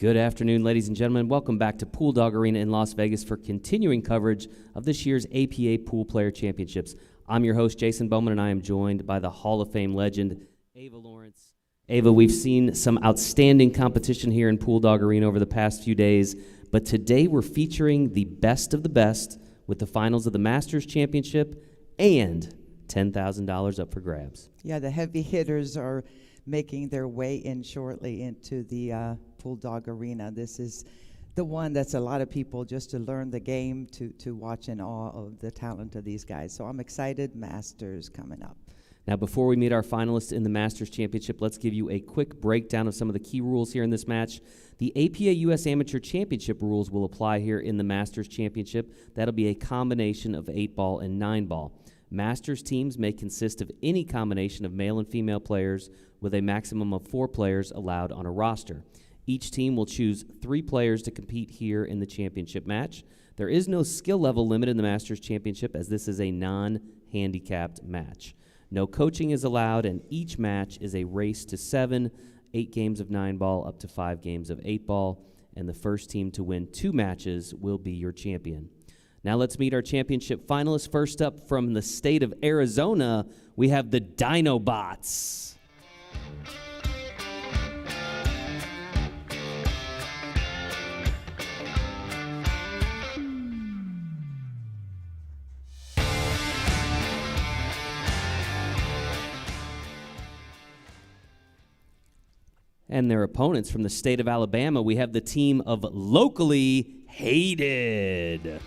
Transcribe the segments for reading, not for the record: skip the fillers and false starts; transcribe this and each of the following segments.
Good afternoon, ladies and gentlemen. Welcome back to Pool Dog Arena in Las Vegas for continuing coverage of this year's APA Pool Player Championships. I'm your host, Jason Bowman, and I am joined by the Hall of Fame legend, Ava Lawrence. Ava, we've seen some outstanding competition here in Pool Dog Arena over the past few days, but today we're featuring the best of the best with the finals of the Masters Championship and $10,000 up for grabs. Yeah, the heavy hitters are making their way in shortly into the Pool Dog Arena. This is the one that's a lot of people just to learn the game, to watch in awe of the talent of these guys. So I'm excited. Masters coming up. Now, before we meet our finalists in the Masters Championship, let's give you a quick breakdown of some of the key rules here in this match. The APA U.S. Amateur Championship rules will apply here in the Masters Championship. That'll be a combination of 8-ball and 9-ball. Masters teams may consist of any combination of male and female players with a maximum of 4 players allowed on a roster. Each team will choose 3 players to compete here in the championship match. There is no skill level limit in the Masters Championship, as this is a non-handicapped match. No coaching is allowed, and each match is a race to 7, 8 games of 9-ball up to 5 games of 8-ball, and the first team to win 2 matches will be your champion. Now let's meet our championship finalists. First up from the state of Arizona, we have the Dino Bots. And their opponents from the state of Alabama, we have the team of Locally Hated.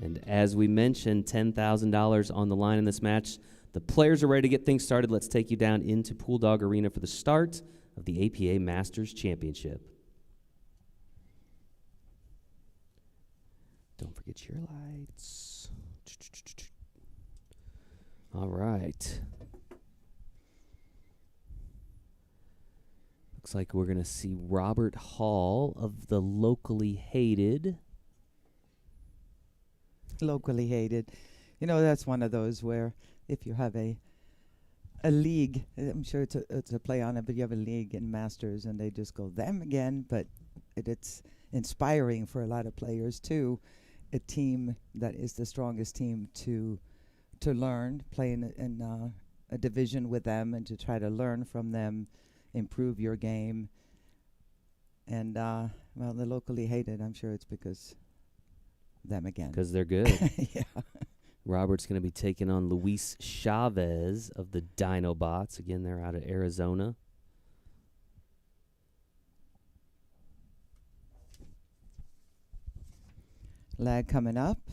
And as we mentioned, $10,000 on the line in this match. The players are ready to get things started. Let's take you down into Pool Dog Arena for the start of the APA Masters Championship. Don't forget your lights. All right. Looks like we're going to see Robert Hall of the Locally Hated. Locally Hated. You know, that's one of those where if you have a league, I'm sure it's a play on it, but you have a league in Masters and they just go them again, but it's inspiring for a lot of players too. A team that is the strongest team to learn, play in a division with them and to try to learn from them, improve your game. And, well, the Locally Hated, I'm sure it's because them again. Because they're good. Yeah. Robert's going to be taking on Luis Chavez of the Dino Bots. Again, they're out of Arizona. Lag coming up.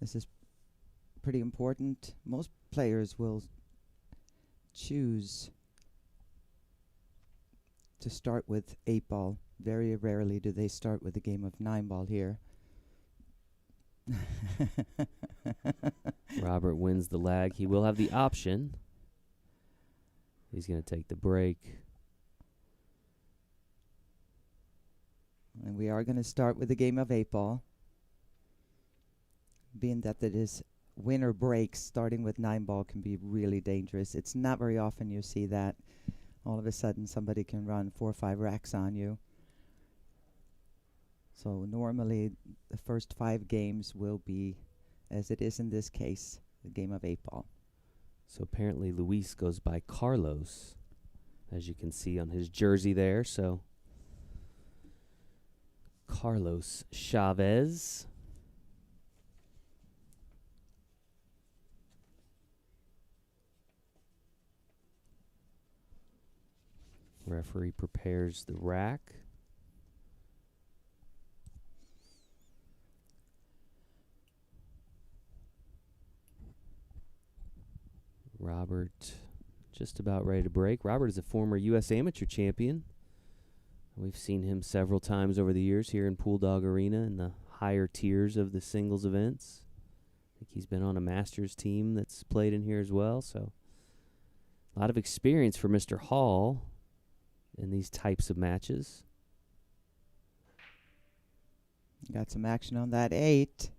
This is pretty important. Most players will choose to start with 8-ball. Very rarely do they start with a game of 9-ball here. Robert wins the lag. He will have the option. He's going to take the break. And we are going to start with a game of 8-ball. Being that it is winner breaks, starting with 9-ball can be really dangerous. It's not very often you see that. All of a sudden somebody can run 4 or 5 racks on you. So normally the first 5 games will be, as it is in this case, the game of 8-ball. So apparently Luis goes by Carlos, as you can see on his jersey there. So Carlos Chavez. Referee prepares the rack. Robert just about ready to break. Robert is a former U.S. Amateur champion. We've seen him several times over the years here in Pool Dog Arena in the higher tiers of the singles events. I think he's been on a Masters team that's played in here as well, so a lot of experience for Mr. Hall in these types of matches. Got some action on that 8.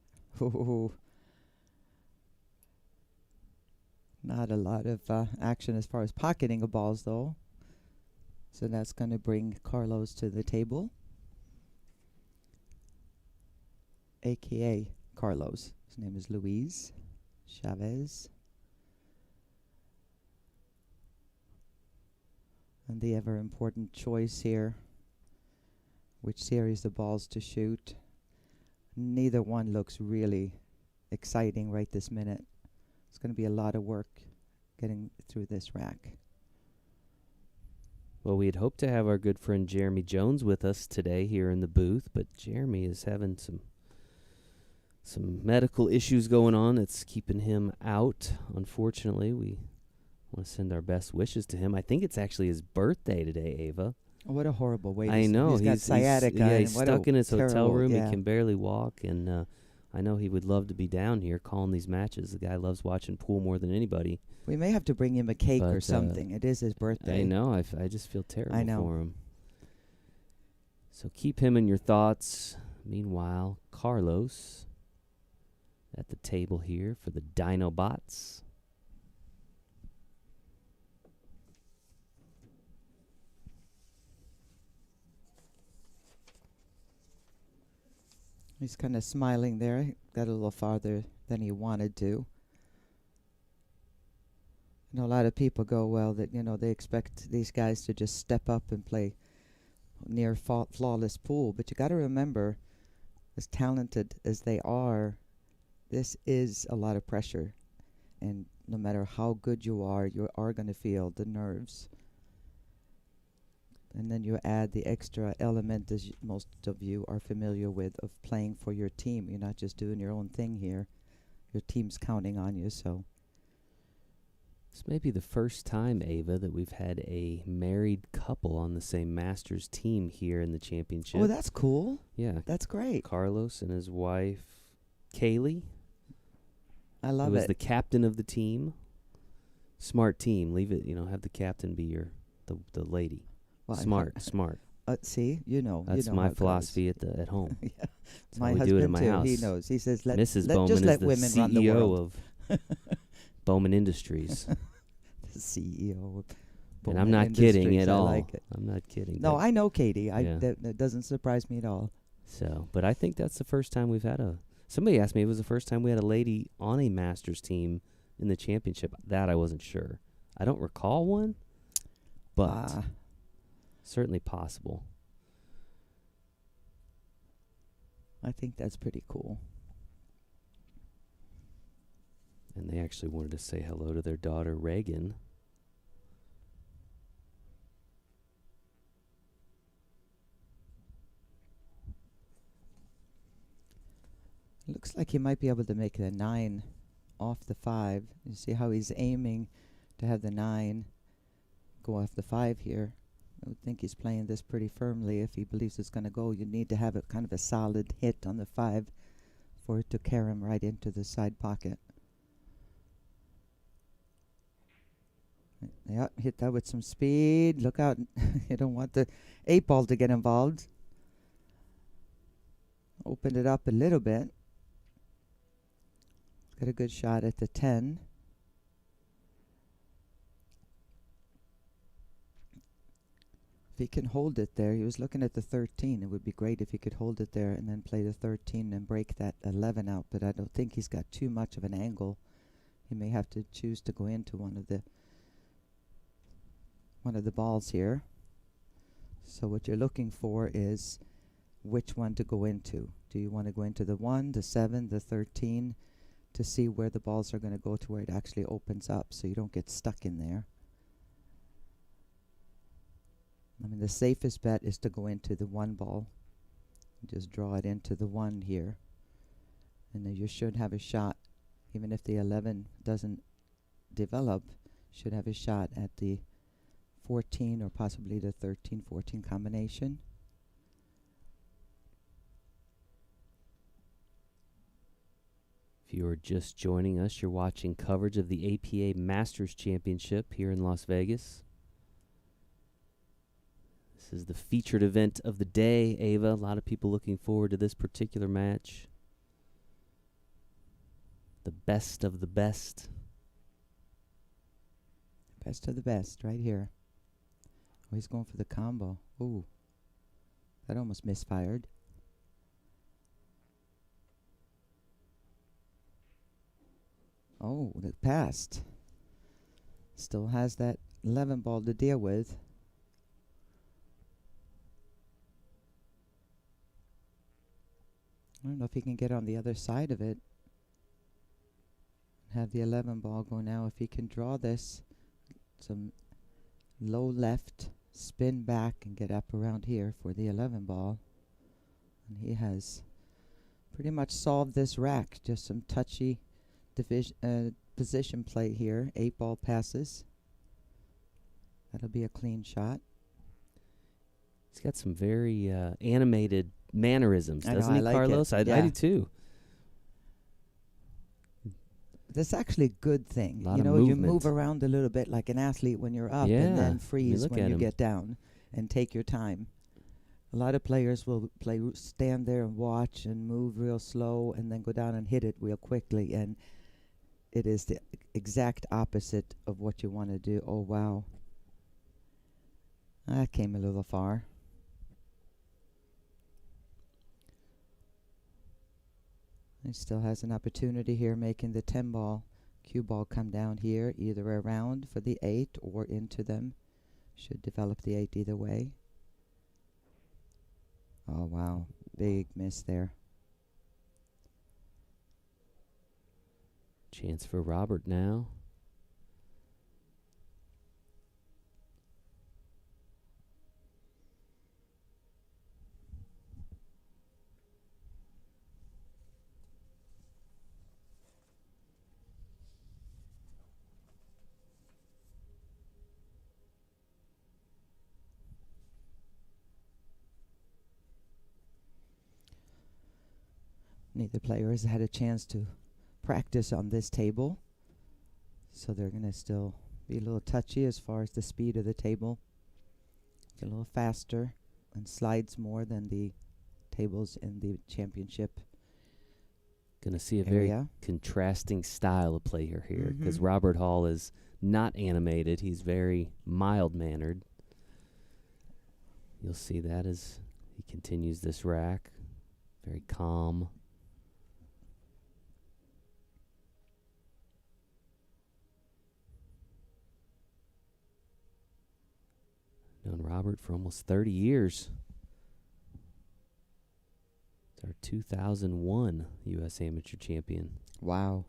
Ooh. Not a lot of action as far as pocketing of balls, though. So that's going to bring Carlos to the table, a.k.a. Carlos. His name is Luis Chavez. And the ever important choice here, which series of balls to shoot. Neither one looks really exciting right this minute. It's going to be a lot of work getting through this rack. Well, we had hoped to have our good friend Jeremy Jones with us today here in the booth, but Jeremy is having some medical issues going on that's keeping him out. Unfortunately, we want to send our best wishes to him. I think it's actually his birthday today, Ava. Oh, what a horrible way. I know. He's got sciatica. He's stuck in his hotel room. Yeah. He can barely walk, and I know he would love to be down here calling these matches. The guy loves watching pool more than anybody. We may have to bring him a cake or something. It is his birthday. I know. I just feel terrible for him. So keep him in your thoughts. Meanwhile, Carlos at the table here for the Dino Bots. He's kind of smiling there. He got a little farther than he wanted to. You know, a lot of people go, well, that, they expect these guys to just step up and play near flawless pool. But you got to remember, as talented as they are, this is a lot of pressure. And no matter how good you are going to feel the nerves. And then you add the extra element, as most of you are familiar with, of playing for your team. You're not just doing your own thing here. Your team's counting on you, so. This may be the first time, Ava, that we've had a married couple on the same Masters team here in the championship. Oh, that's cool. Yeah. That's great. Carlos and his wife, Kaylee. I love who it. was the captain of the team. Smart team. Leave it, have the captain be the lady. Well, smart. See, That's my philosophy at home. Yeah. That's My how we husband do it in my too. house. He knows. He says, Mrs. let Bowman just is let the women CEO run the world. of Bowman Industries. The CEO of And Bowman I'm not kidding Industries. at all. I like it. I'm not kidding. No, I know Katie. Yeah. That doesn't surprise me at all. So, but I think that's the first time we've had somebody asked me if it was the first time we had a lady on a Masters team in the championship. That I wasn't sure. I don't recall one, but certainly possible. I think that's pretty cool. And they actually wanted to say hello to their daughter, Reagan. Looks like he might be able to make the 9 off the 5. You see how he's aiming to have the 9 go off the 5 here. I would think he's playing this pretty firmly. If he believes it's going to go, you need to have a kind of a solid hit on the 5 for it to carry him right into the side pocket. Yeah, hit that with some speed. Look out. You don't want the 8 ball to get involved. Opened it up a little bit. Got a good shot at the 10. If he can hold it there, he was looking at the 13. It would be great if he could hold it there and then play the 13 and break that 11 out. But I don't think he's got too much of an angle. He may have to choose to go into one of the balls here. So what you're looking for is which one to go into. Do you want to go into the 1, the 7, the 13 to see where the balls are going to go to where it actually opens up so you don't get stuck in there? I mean, the safest bet is to go into the 1 ball. Just draw it into the 1 here. And then you should have a shot, even if the 11 doesn't develop, should have a shot at the 14 or possibly the 13-14 combination. If you are just joining us, you're watching coverage of the APA Masters Championship here in Las Vegas. This is the featured event of the day, Ava. A lot of people looking forward to this particular match. The best of the best. Best of the best right here. Oh, he's going for the combo. Ooh. That almost misfired. Oh, it passed. Still has that 11 ball to deal with. I don't know if he can get on the other side of it. Have the 11 ball go now. If he can draw this, some low left, spin back and get up around here for the 11 ball. And he has pretty much solved this rack. Just some touchy position play here. 8 ball passes. That'll be a clean shot. He's got some very animated mannerisms, I know, doesn't he, I like Carlos? it. I do too. That's actually a good thing. Lot You of know, you movement. move around a little bit like an athlete when you're up, Yeah, and I then mean, freeze look when at you him. get down and take your time. A lot of players will stand there and watch and move real slow and then go down and hit it real quickly, and it is the exact opposite of what you want to do. Oh, wow. That came a little far. He still has an opportunity here, making the 10 ball, cue ball come down here, either around for the 8 or into them. Should develop the 8 either way. Oh, wow. Big miss there. Chance for Robert now. Neither player has had a chance to practice on this table, so they're going to still be a little touchy as far as the speed of the table. It's a little faster and slides more than the tables in the championship Going to see a area. very contrasting style of play here because Mhm. Robert Hall is not animated. He's very mild-mannered. You'll see that as he continues this rack. Very calm. Known Robert for almost 30 years. It's our 2001 U.S. Amateur Champion. Wow.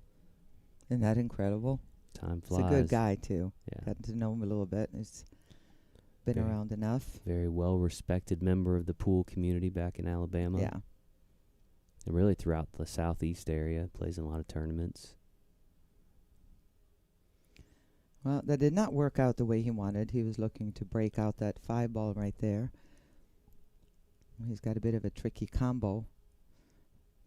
Isn't that incredible? Time He's flies. a good guy, too. Yeah. Gotten to know him a little bit. He's been Very- around enough. Very well-respected member of the pool community back in Alabama. Yeah. And really throughout the southeast area. Plays in a lot of tournaments. Well, that did not work out the way he wanted. He was looking to break out that 5 ball right there. He's got a bit of a tricky combo.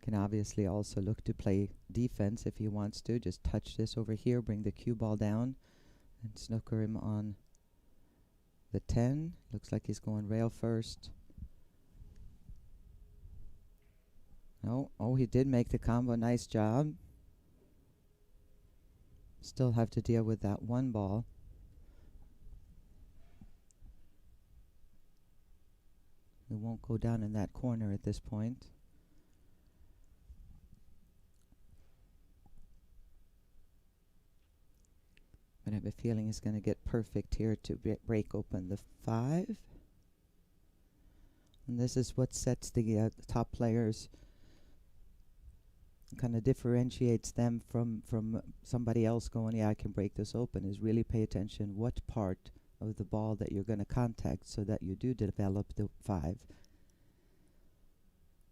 Can obviously also look to play defense if he wants to. Just touch this over here, bring the cue ball down, and snooker him on the 10. Looks like he's going rail first. No, oh, he did make the combo. Nice job. Still have to deal with that 1 ball. It won't go down in that corner at this point. But I have a feeling he's going to get perfect here to break open the 5. And this is what sets the top players, kind of differentiates them from somebody else going, yeah, I can break this open, is really pay attention what part of the ball that you're going to contact so that you do develop the 5.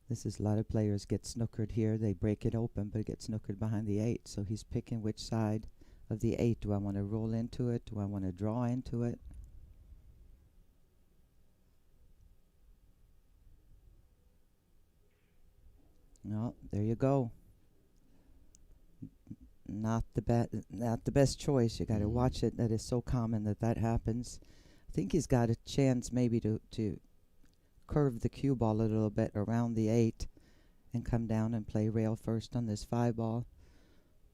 This is a lot of players get snookered here. They break it open, but get snookered behind the 8. So he's picking which side of the 8. Do I want to roll into it? Do I want to draw into it? No, there you go. Not the best choice. You got to watch it. That is so common that happens. think he's got a chance maybe to curve the cue ball a little bit around the 8 and come down and play rail first on this 5 ball.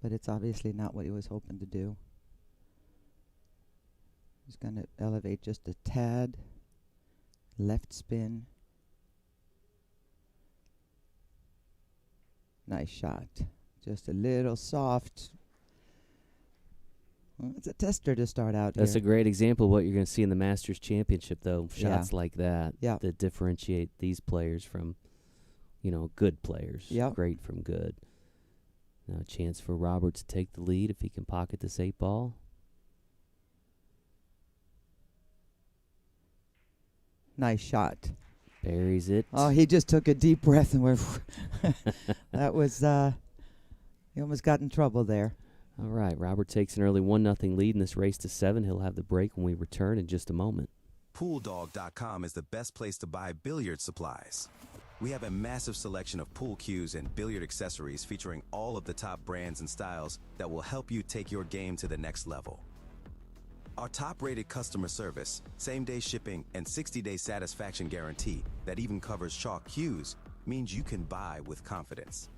But it's obviously not what he was hoping to do. He's going to elevate just a tad. Left spin. Nice shot. Just a little soft. Well, it's a tester to start out That's here. a great example of what you're going to see in the Masters Championship, though. Yeah. Shots like that that differentiate these players from, good players. Yep. Great from good. Now a chance for Robert to take the lead if he can pocket this 8 ball. Nice shot. Buries it. Oh, he just took a deep breath and went. That was, he almost got in trouble there. All right, Robert takes an early 1-0 lead in this race to 7. He'll have the break when we return in just a moment. PoolDog.com is the best place to buy billiard supplies. We have a massive selection of pool cues and billiard accessories featuring all of the top brands and styles that will help you take your game to the next level. Our top-rated customer service, same-day shipping, and 60-day satisfaction guarantee that even covers chalk cues means you can buy with confidence.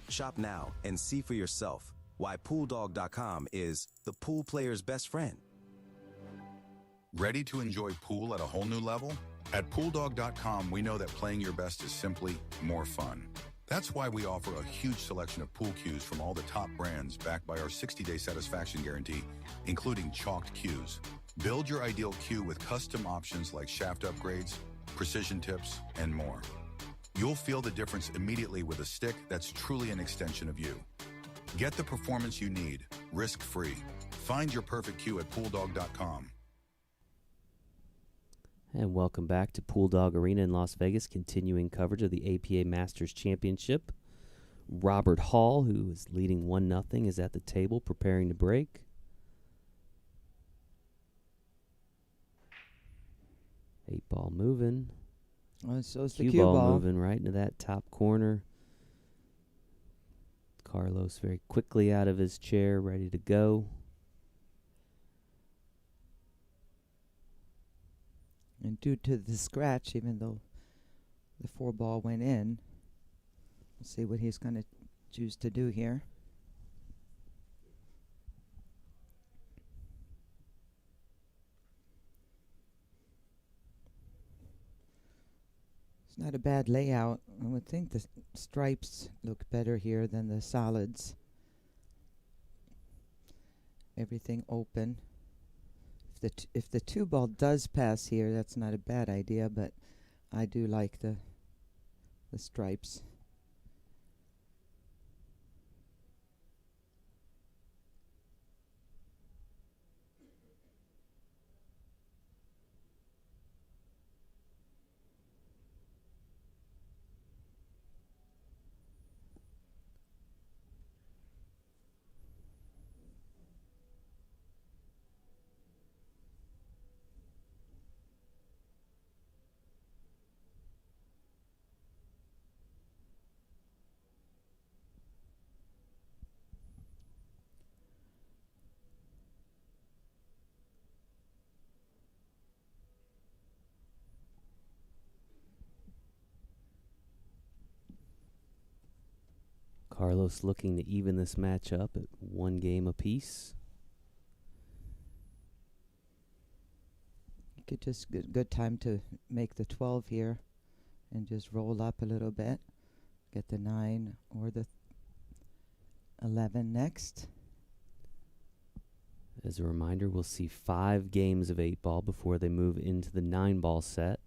Shop now and see for yourself why PoolDog.com is the pool player's best friend. Ready to enjoy pool at a whole new level? At PoolDog.com, we know that playing your best is simply more fun. That's why we offer a huge selection of pool cues from all the top brands backed by our 60-day satisfaction guarantee, including chalked cues. Build your ideal cue with custom options like shaft upgrades, precision tips, and more. You'll feel the difference immediately with a stick that's truly an extension of you. Get the performance you need, risk-free. Find your perfect cue at PoolDog.com. And welcome back to Pool Dog Arena in Las Vegas, continuing coverage of the APA Masters Championship. Robert Hall, who is leading 1-0, is at the table preparing to break. Eight ball moving. Oh, so it's the Cue cue ball ball. moving right into that top corner. Carlos very quickly out of his chair, ready to go. And due to the scratch, even though the 4 ball went in, we'll see what he's going to choose to do here. It's not a bad layout. I would think the stripes look better here than the solids. Everything open. If the 2 ball does pass here, that's not a bad idea, but I do like the stripes. Carlos looking to even this match up at 1 game apiece. You could just good time to make the 12 here and just roll up a little bit. Get the 9 or the 11 next. As a reminder, we'll see 5 games of 8 ball before they move into the 9 ball set.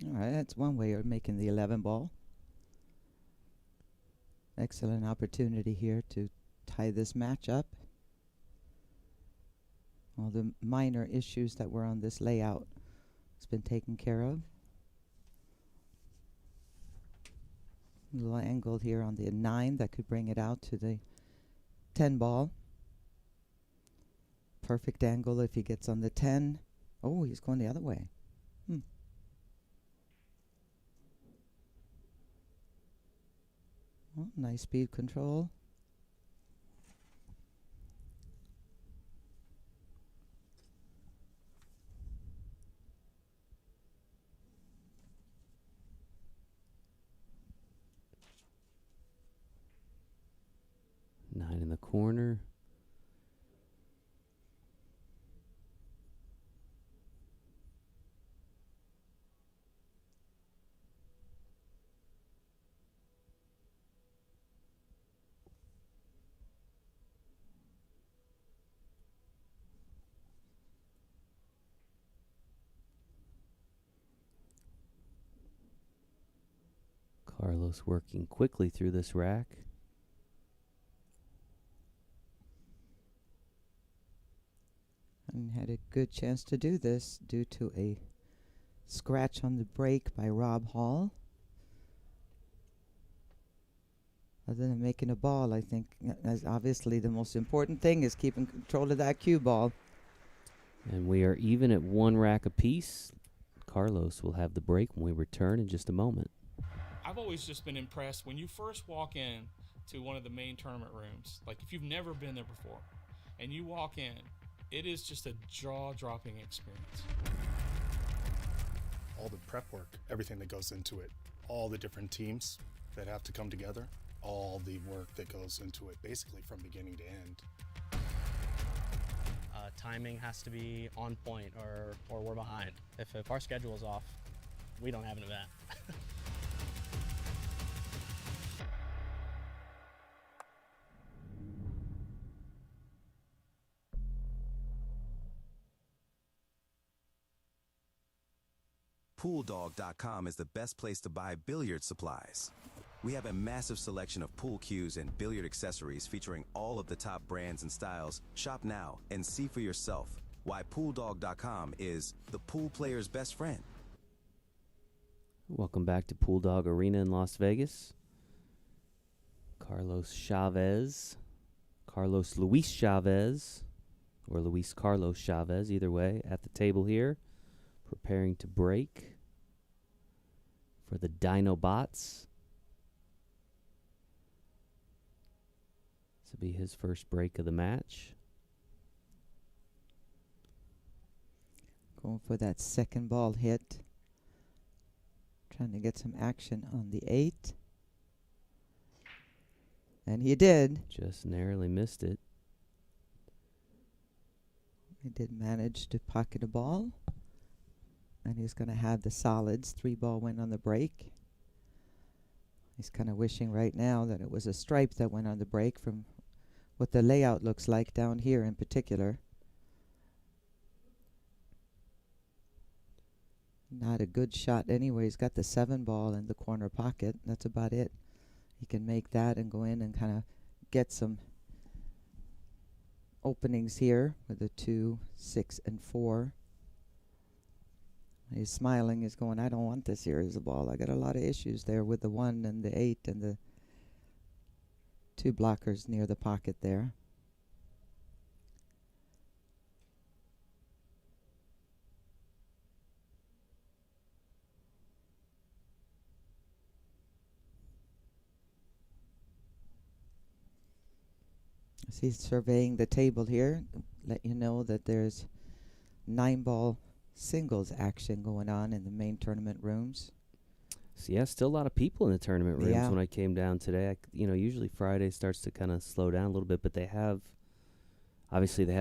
All right, that's one way of making the 11 ball. Excellent opportunity here to tie this match up. All the minor issues that were on this layout has been taken care of. A little angle here on the 9 that could bring it out to the 10 ball. Perfect angle if he gets on the 10. Oh, he's going the other way. Oh, nice speed control. Nine in the corner. Carlos working quickly through this rack. And had a good chance to do this due to a scratch on the break by Rob Hall. Other than making a ball, I think as obviously the most important thing is keeping control of that cue ball. And we are even at one rack apiece. Carlos will have the break when we return in just a moment. I've always just been impressed when you first walk in to one of the main tournament rooms. Like if you've never been there before and you walk in, it is just a jaw-dropping experience. All the prep work, everything that goes into it, all the different teams that have to come together, all the work that goes into it, basically from beginning to end. Timing has to be on point or we're behind. If our schedule is off, we don't have an event. PoolDog.com is the best place to buy billiard supplies. We have a massive selection of pool cues and billiard accessories featuring all of the top brands and styles. Shop now and see for yourself why PoolDog.com is the pool player's best friend. Welcome back to Pool Dog Arena in Las Vegas. Carlos Luis Chavez, or Luis Carlos Chavez, either way, at the table here, preparing to break for the Dino Bots. This will be his first break of the match. Going for that second ball hit. Trying to get some action on the 8. And he did. Just narrowly missed it. He did manage to pocket a ball. And he's going to have the solids. 3-ball went on the break. He's kind of wishing right now that it was a stripe that went on the break from what the layout looks like down here in particular. Not a good shot anyway. He's got the 7-ball in the corner pocket. That's about it. He can make that and go in and kind of get some openings here with the 2, 6, and 4. He's smiling. He's going, I don't want this here as a ball. I got a lot of issues there with the 1 and the 8 and the 2 blockers near the pocket there. So he's surveying the table here. Let you know that there's 9-ball singles action going on in the main tournament rooms. So yeah, still a lot of people in the tournament rooms Yeah. when I came down today. Usually Friday starts to kind of slow down a little bit, but they have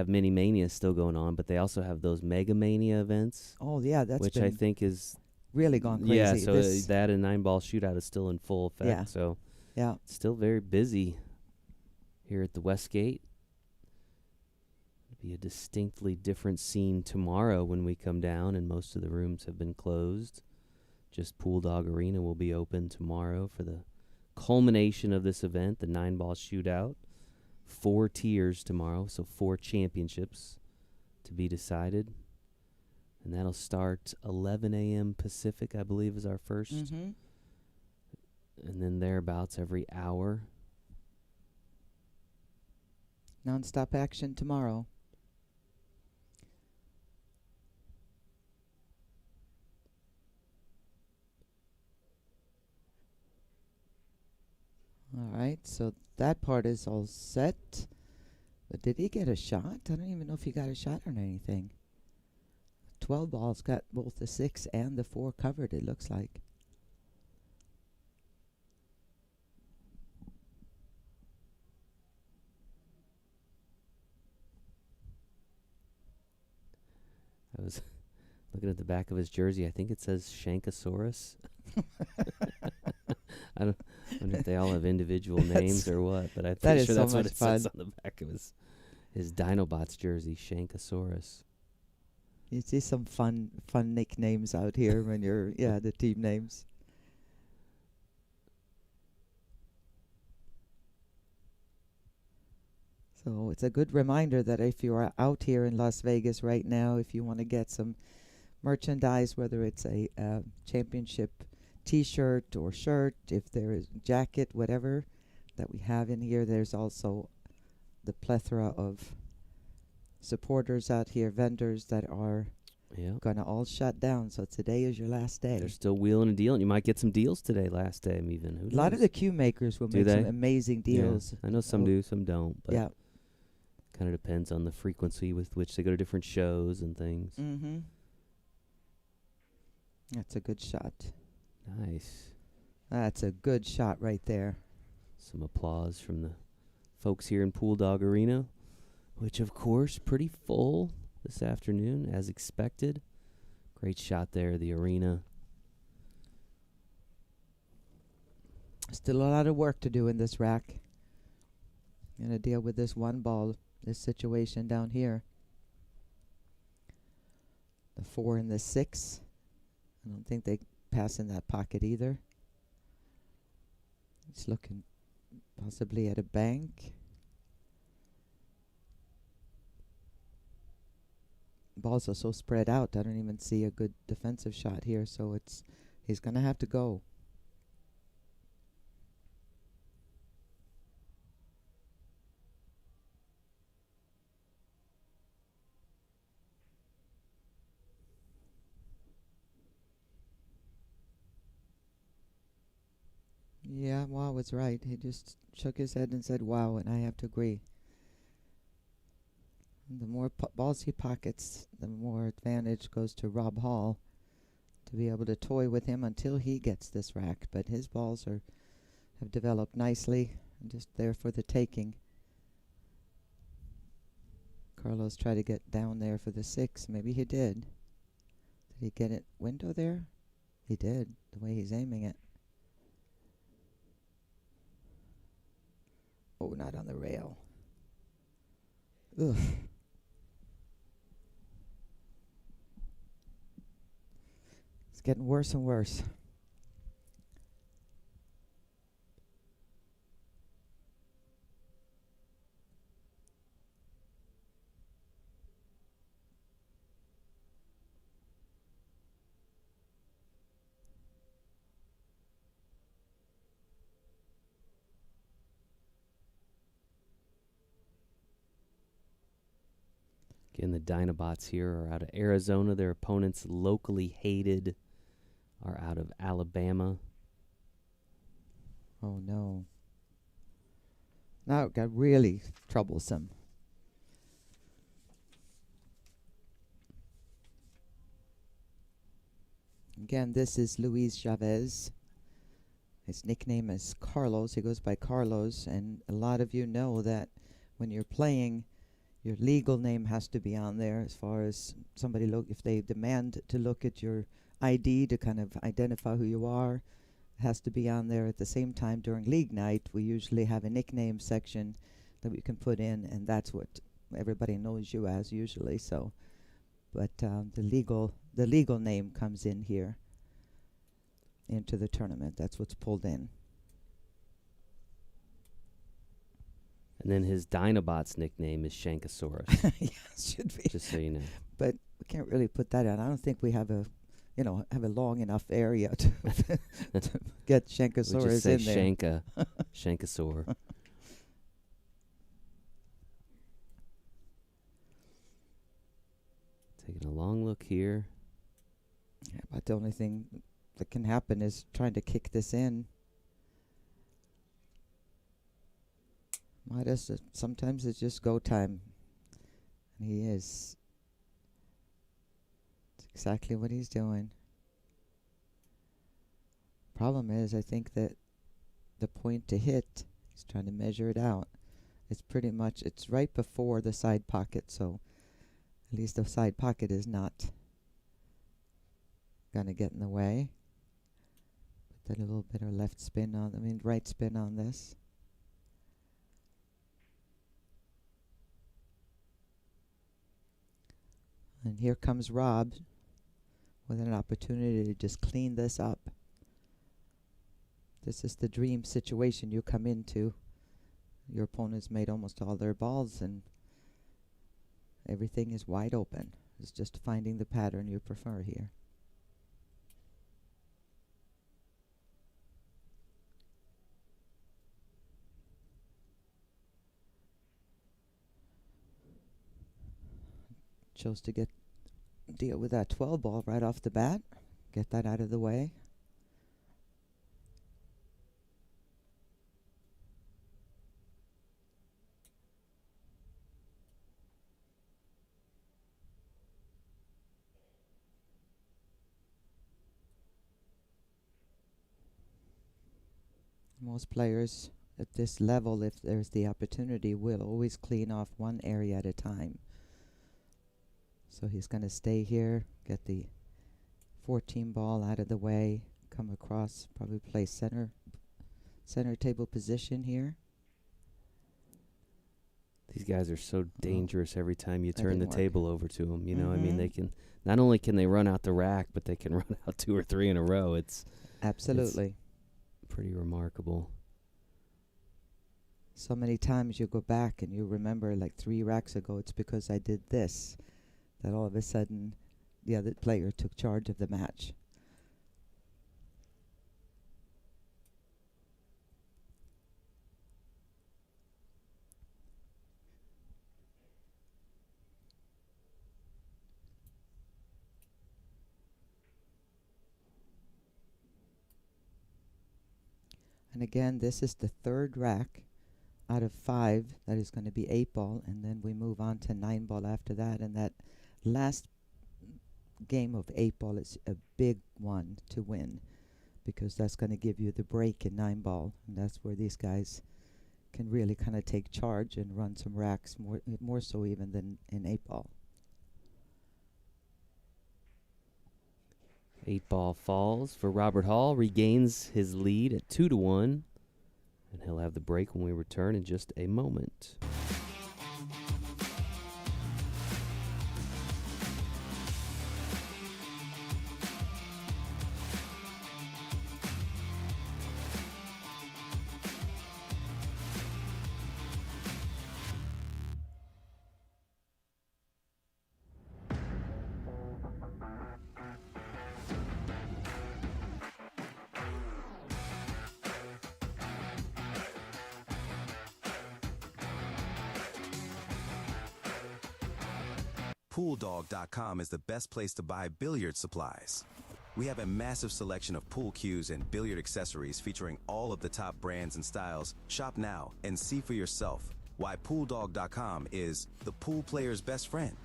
Mini Mania still going on, but they also have those Mega Mania events, Oh yeah, that's which been I think is really gone crazy. yeah. So This- that and 9-ball shootout is still in full effect. Yeah. So yeah. it's still very busy here at the Westgate. It'll be a distinctly different scene tomorrow when we come down, and most of the rooms have been closed. Just Pool Dog Arena will be open tomorrow for the culmination of this event, the 9-ball shootout. 4 tiers tomorrow, so 4 championships to be decided. And that'll start 11 a.m. Pacific, I believe, is our first. Mm-hmm. And then thereabouts every hour. Non-stop action tomorrow. All right, so that part is all set. But did he get a shot? I don't even know if he got a shot on anything. 12 balls got both the 6 and the 4 covered, it looks like. I was looking at the back of his jersey. I think it says Shankosaurus. I don't wonder if they all have individual names or what, but I'm that pretty is sure so that's what much it says fun. on the back of his Dino Bots jersey, Shankosaurus. You see some fun nicknames out here when you're, the team names. So it's a good reminder that if you are out here in Las Vegas right now, if you want to get some merchandise, whether it's a championship T-shirt or shirt, if there is jacket, whatever that we have in here, there's also the plethora of supporters out here, vendors that are gonna all shut down. So today is your last day. They're still wheeling and dealing. You might get some deals today, last day even. Who A lot of knows? the cue makers will Do make some they? amazing deals. Yeah. I know some do, some don't. But Yeah. kind of depends on the frequency with which they go to different shows and things. Mm-hmm. That's a good shot. Nice. That's a good shot right there. Some applause from the folks here in Pool Dog Arena, which, of course, pretty full this afternoon, as expected. Great shot there, the arena. Still a lot of work to do in this rack. Gonna deal with this one ball, this situation down here. The 4 and the 6. I don't think they pass in that pocket either. It's looking possibly at a bank. Balls are so spread out, I don't even see a good defensive shot here, so he's gonna have to go. Yeah, Wow was right. He just shook his head and said, wow, and I have to agree. The more balls he pockets, the more advantage goes to Rob Hall to be able to toy with him until he gets this rack. But his balls have developed nicely and just there for the taking. Carlos tried to get down there for the 6. Maybe he did. Did he get it window there? He did, the way he's aiming it. Oh, not on the rail. Ugh. It's getting worse and worse. Again, the Dinobots here are out of Arizona. Their opponents, locally hated, are out of Alabama. Oh, no. Now it got really troublesome. Again, this is Luis Chavez. His nickname is Carlos. He goes by Carlos, and a lot of you know that when you're playing, your legal name has to be on there as far as somebody if they demand to look at your ID to kind of identify who you are, it has to be on there. At the same time, during league night, we usually have a nickname section that we can put in, and that's what everybody knows you as usually. So, but the legal name comes in here into the tournament. That's what's pulled in. And then his Dinobots nickname is Shankosaurus. Yeah, should be. Just so you know. But we can't really put that on. I don't think we have a long enough area to get We Shankosaurus just say in there. Shankosaur. Taking a long look here. Yeah, but the only thing that can happen is trying to kick this in. Madison, sometimes it's just go time. And he is. It's exactly what he's doing. Problem is, I think that the point to hit, he's trying to measure it out. It's pretty much, it's right before the side pocket, so at least the side pocket is not gonna get in the way. Put that little bit of left spin on, right spin on this. And here comes Rob with an opportunity to just clean this up. This is the dream situation you come into. Your opponent's made almost all their balls and everything is wide open. It's just finding the pattern you prefer here. Chose to deal with that 12 ball right off the bat. Get that out of the way. Most players at this level, if there's the opportunity, will always clean off one area at a time. So he's going to stay here, get the 14 ball out of the way, come across, probably play center table position here. These guys are so dangerous every time you turn the work. table over to them. You know, I mean, they can, not only can they run out the rack, but they can run out 2 or 3 in a row. It's absolutely pretty remarkable. So many times you go back and you remember, like 3 racks ago, it's because I did this, that all of a sudden the other player took charge of the match. And again, this is the 3rd rack out of 5 that is going to be 8 ball, and then we move on to 9 ball after that. And that last game of 8 ball is a big one to win, because that's going to give you the break in 9 ball, and that's where these guys can really kind of take charge and run some racks more so even than in 8 ball. 8 ball falls for Robert Hall, regains his lead at 2-1, and he'll have the break when we return in just a moment. PoolDog.com is the best place to buy billiard supplies. We have a massive selection of pool cues and billiard accessories featuring all of the top brands and styles. Shop now and see for yourself why PoolDog.com is the pool player's best friend.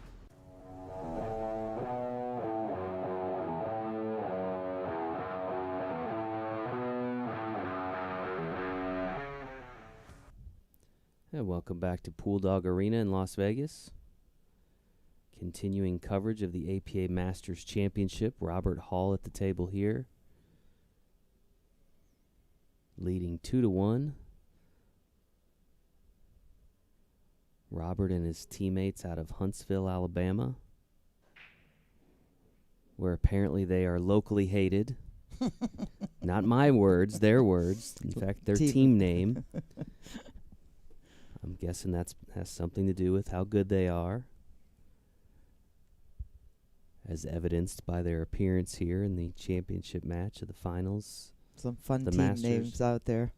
And welcome back to Pool Dog Arena in Las Vegas. Continuing coverage of the APA Masters Championship. Robert Hall at the table here, leading 2-1. Robert and his teammates out of Huntsville, Alabama, where apparently they are locally hated. Not my words, their words. In fact, their team name. I'm guessing that has something to do with how good they are, as evidenced by their appearance here in the championship match of the finals. Some fun the team Masters. names out there.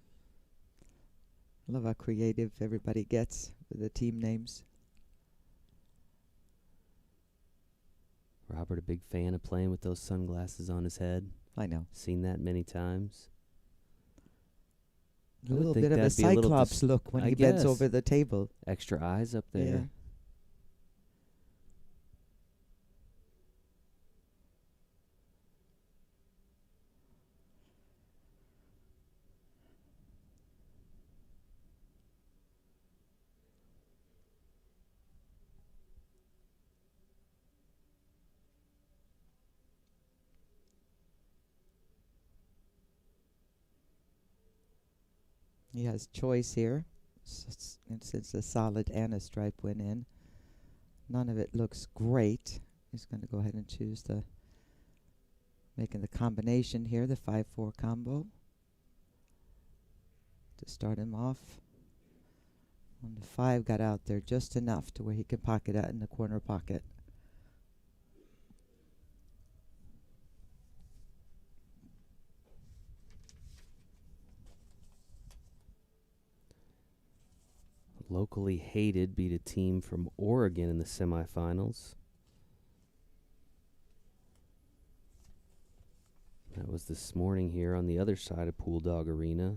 I love how creative everybody gets with the team names. Robert, a big fan of playing with those sunglasses on his head. I know. Seen that many times. A would little think bit of a that'd be a little Cyclops look when I he bends guess. over the table. Extra eyes up there. Yeah. He has choice here. It's a solid and a stripe went in. None of it looks great. He's going to go ahead and choose the making the combination here, the 5-4 combo to start him off. And the 5 got out there just enough to where he can pocket that in the corner pocket. Locally hated beat a team from Oregon in the semifinals. That was this morning here on the other side of Pool Dog Arena.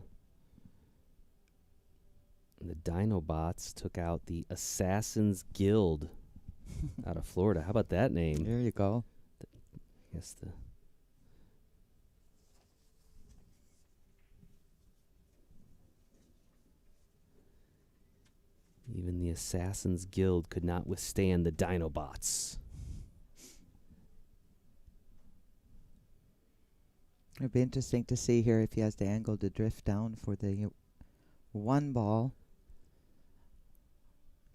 And the Dino Bots took out the Assassin's Guild out of Florida. How about that name? There you go. I guess the even the Assassin's Guild could not withstand the Dino Bots. It'll be interesting to see here if he has the angle to drift down for the 1 ball.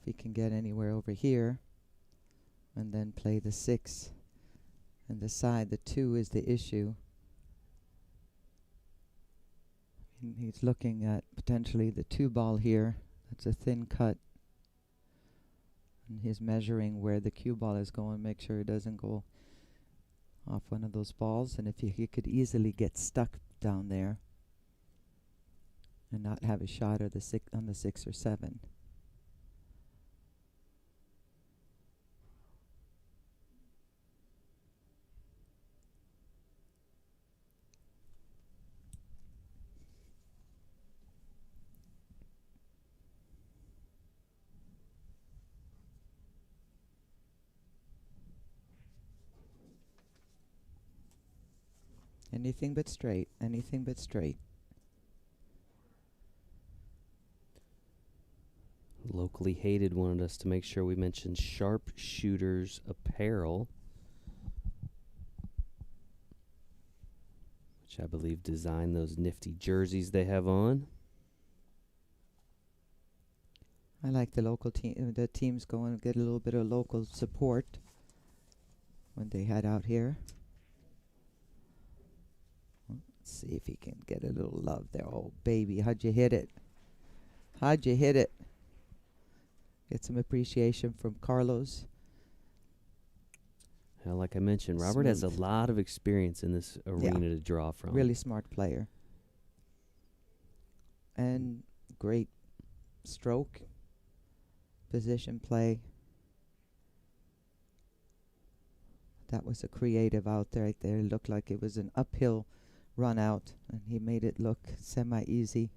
If he can get anywhere over here and then play the 6 and the side. The 2 is the issue. And he's looking at potentially the 2 ball here. That's a thin cut. And he's measuring where the cue ball is going, make sure it doesn't go off one of those balls. And if he could easily get stuck down there and not have a shot or on the 6 or 7. Anything but straight. Anything but straight. Locally hated wanted us to make sure we mentioned Sharpshooters Apparel, which I believe designed those nifty jerseys they have on. I like the local team. The teams go and get a little bit of local support when they head out here. Let's see if he can get a little love there. Oh, baby, how'd you hit it? How'd you hit it? Get some appreciation from Carlos. Like I mentioned, Robert has a Smooth. lot of experience in this arena to draw from. Really smart player. And great stroke, position play. That was a creative out there. Right there. It looked like it was an uphill run out, and he made it look semi-easy.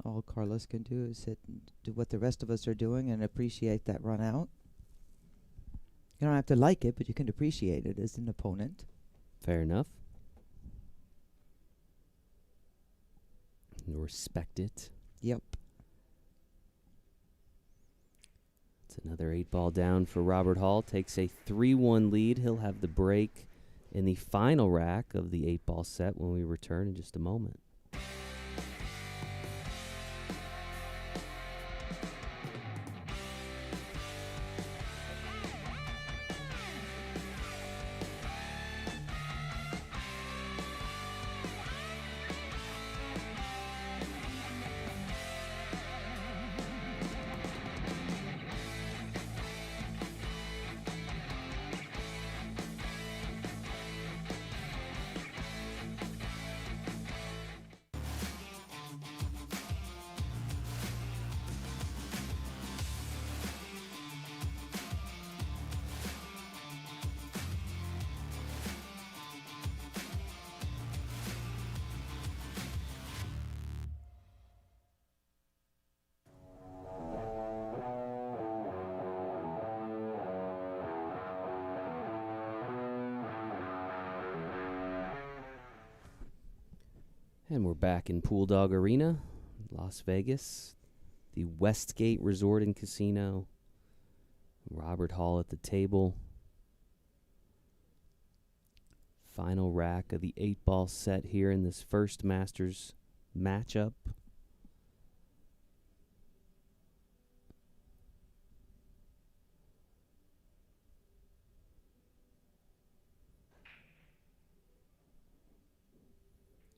All Carlos can do is sit and do what the rest of us are doing and appreciate that run out. You don't have to like it, but you can appreciate it as an opponent. Fair enough. Respect it. Yep. It's another 8-ball down for Robert Hall. Takes a 3-1 lead. He'll have the break in the final rack of the 8-ball set when we return in just a moment. And we're back in Pool Dog Arena, Las Vegas, the Westgate Resort and Casino. Robert Hall at the table. Final rack of the 8-ball set here in this first Masters matchup.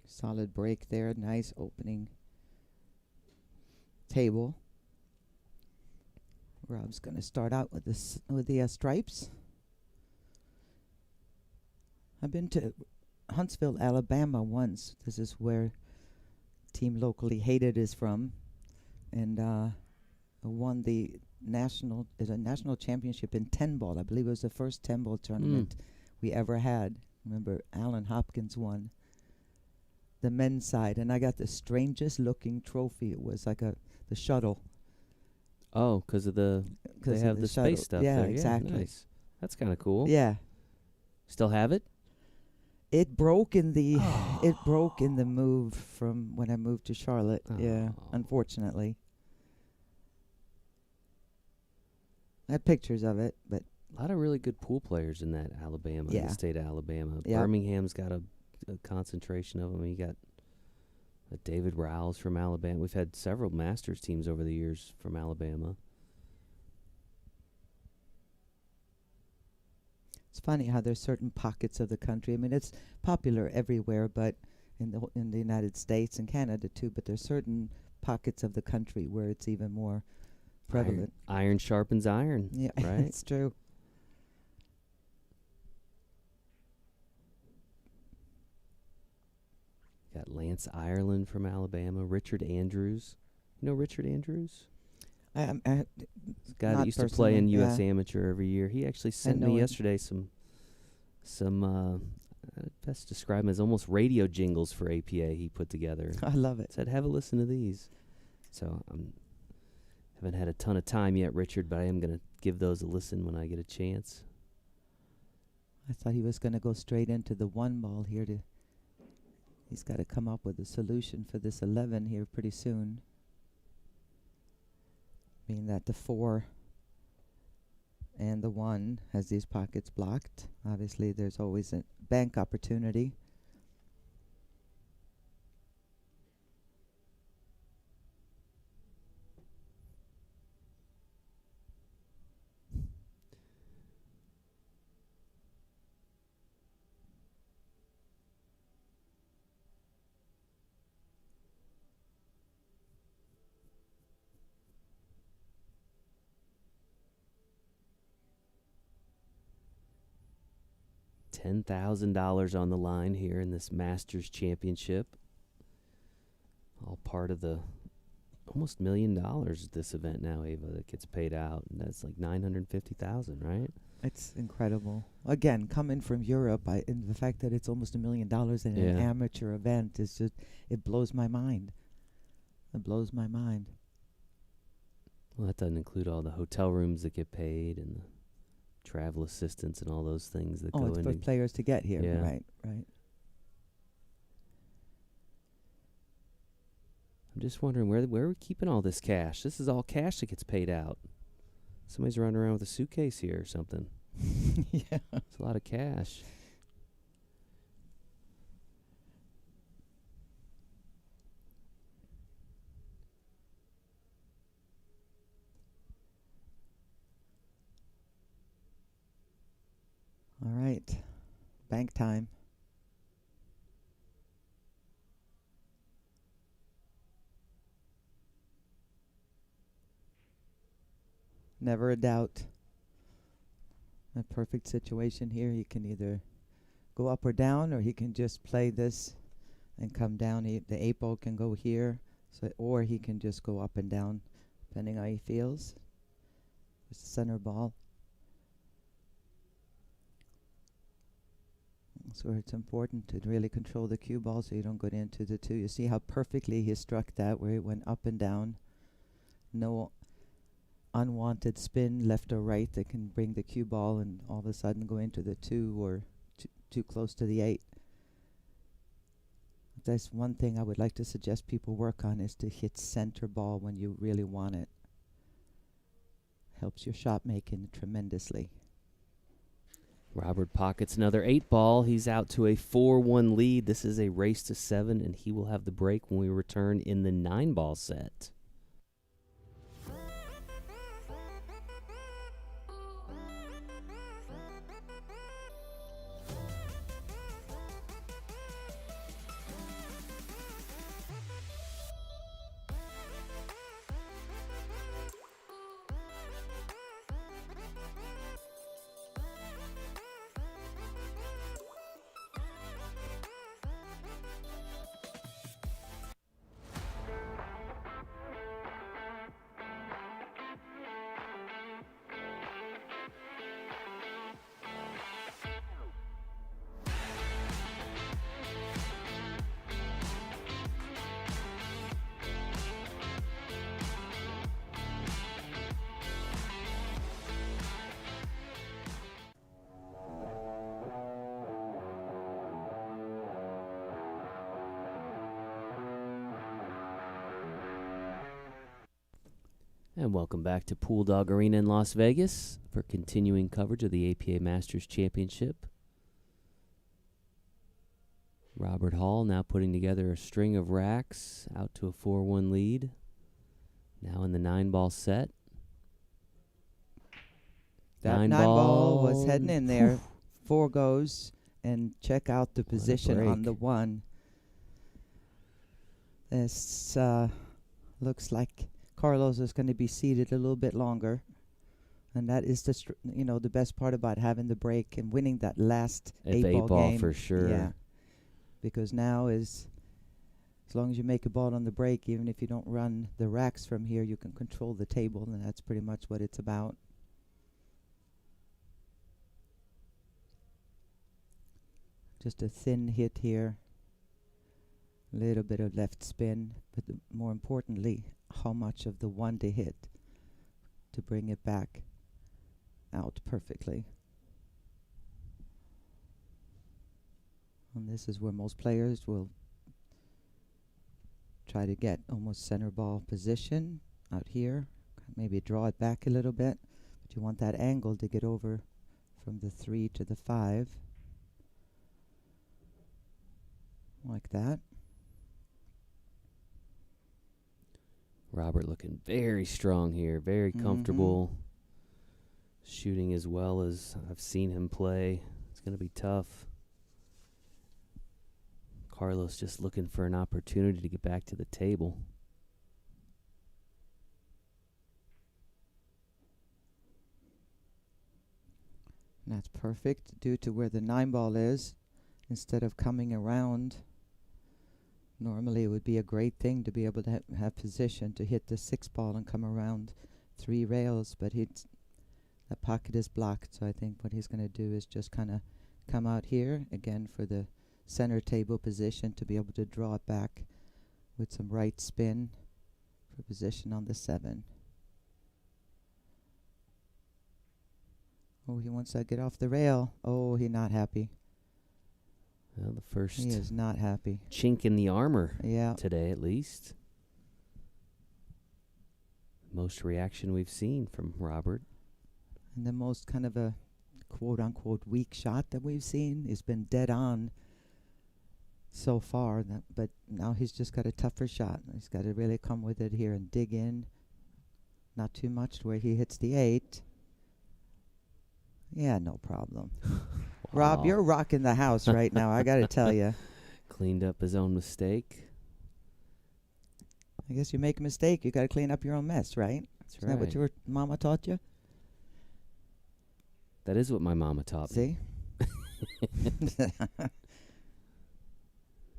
Solid break there. Nice opening table. Rob's going to start out with the stripes. I've been to Huntsville, Alabama once. This is where team locally hated is from, and won the national championship in 10-ball. I believe it was the first 10-ball tournament we ever had. Remember, Alan Hopkins won the men's side, and I got the strangest looking trophy. It was like the shuttle. Oh, because of they have the shuttle. space stuff Yeah, there. exactly. Yeah, nice. That's kind of cool. Yeah. Still have it? It broke in the move from when I moved to Charlotte. Yeah, unfortunately. I had pictures of it, but A lot of really good pool players in that Alabama, Yeah. the state of Alabama. Yeah. Birmingham's got a concentration of them. You got David Rouse from Alabama. We've had several Masters teams over the years from Alabama. it's funny how there's certain pockets of the country. I mean, it's popular everywhere, but in the United States and Canada too. But there's certain pockets of the country where it's even more prevalent. Iron sharpens iron. Yeah, right. it's true. Got Lance Ireland from Alabama. Richard Andrews. You know Richard Andrews? I Guy that not used to play in personally, U.S. Amateur every year. He actually sent know me him. yesterday some best describe them as almost radio jingles for APA he put together. I love it. Said, have a listen to these. So haven't had a ton of time yet, Richard, but I am going to give those a listen when I get a chance. I thought he was going to go straight into the 1-ball here. He's got to come up with a solution for this 11 here pretty soon. Being that the 4 and the 1 has these pockets blocked. Obviously, there's always a bank opportunity. $10,000 on the line here in this Masters Championship. All part of the almost $1 million this event now, Ava, that gets paid out. And that's like $950,000, right? It's incredible. Again, coming from Europe, and the fact that it's almost $1 million in an amateur event is just, it blows my mind. It blows my mind. Well, that doesn't include all the hotel rooms that get paid and the travel assistance and all those things that go It's into for players to get here. Yeah. Right. I'm just wondering where are we keeping all this cash? This is all cash that gets paid out. Somebody's running around with a suitcase here or something. Yeah. It's a lot of cash. All right. Bank time. Never a doubt. A perfect situation here. He can either go up or down, or he can just play this and come down. The 8-ball can go here, or he can just go up and down, depending how he feels. It's the center ball. So it's important to really control the cue ball so you don't go into the 2. You see how perfectly he struck that, where it went up and down. No unwanted spin left or right that can bring the cue ball and all of a sudden go into the 2 or too close to the 8. that's one thing I would like to suggest people work on, is to hit center ball when you really want it. Helps your shot making tremendously. Robert pockets another 8-ball. He's out to a 4-1 lead. This is a race to 7, and he will have the break when we return in the 9-ball set. And welcome back to Pool Dog Arena in Las Vegas for continuing coverage of the APA Masters Championship. Robert Hall now putting together a string of racks out to a 4-1 lead. Now in the 9-ball set. That 9-ball was heading in there. 4 goes, and check out the position on the 1. This looks like Carlos is going to be seated a little bit longer, and that is the best part about having the break and winning that last 8-ball game for sure. Yeah, because now as long as you make a ball on the break, even if you don't run the racks from here, you can control the table, and that's pretty much what it's about. Just a thin hit here, a little bit of left spin, but more importantly, how much of the 1 to hit to bring it back out perfectly. And this is where most players will try to get almost center ball position out here. Maybe draw it back a little bit, but you want that angle to get over from the 3 to the 5. Like that. Robert looking very strong here, very comfortable. Shooting as well as I've seen him play. It's going to be tough. Carlos just looking for an opportunity to get back to the table. And that's perfect due to where the 9-ball is. Instead of coming around, normally it would be a great thing to be able to have position to hit the 6-ball and come around 3 rails, but the pocket is blocked, so I think what he's going to do is just kind of come out here again for the center table position to be able to draw it back with some right spin for position on the 7. Oh, he wants to get off the rail. Oh, he's not happy. Well, the first He is not happy. chink in the armor Yeah. today, at least. Most reaction we've seen from Robert. And the most kind of a quote-unquote weak shot that we've seen has been dead on so far. But now he's just got a tougher shot. He's got to really come with it here and dig in. Not too much to where he hits the 8. Yeah, no problem. Rob, you're rocking the house right now, I got to tell you. Cleaned up his own mistake. I guess you make a mistake, you got to clean up your own mess, right? That's Isn't that what your mama taught you? That is what my mama taught me. See?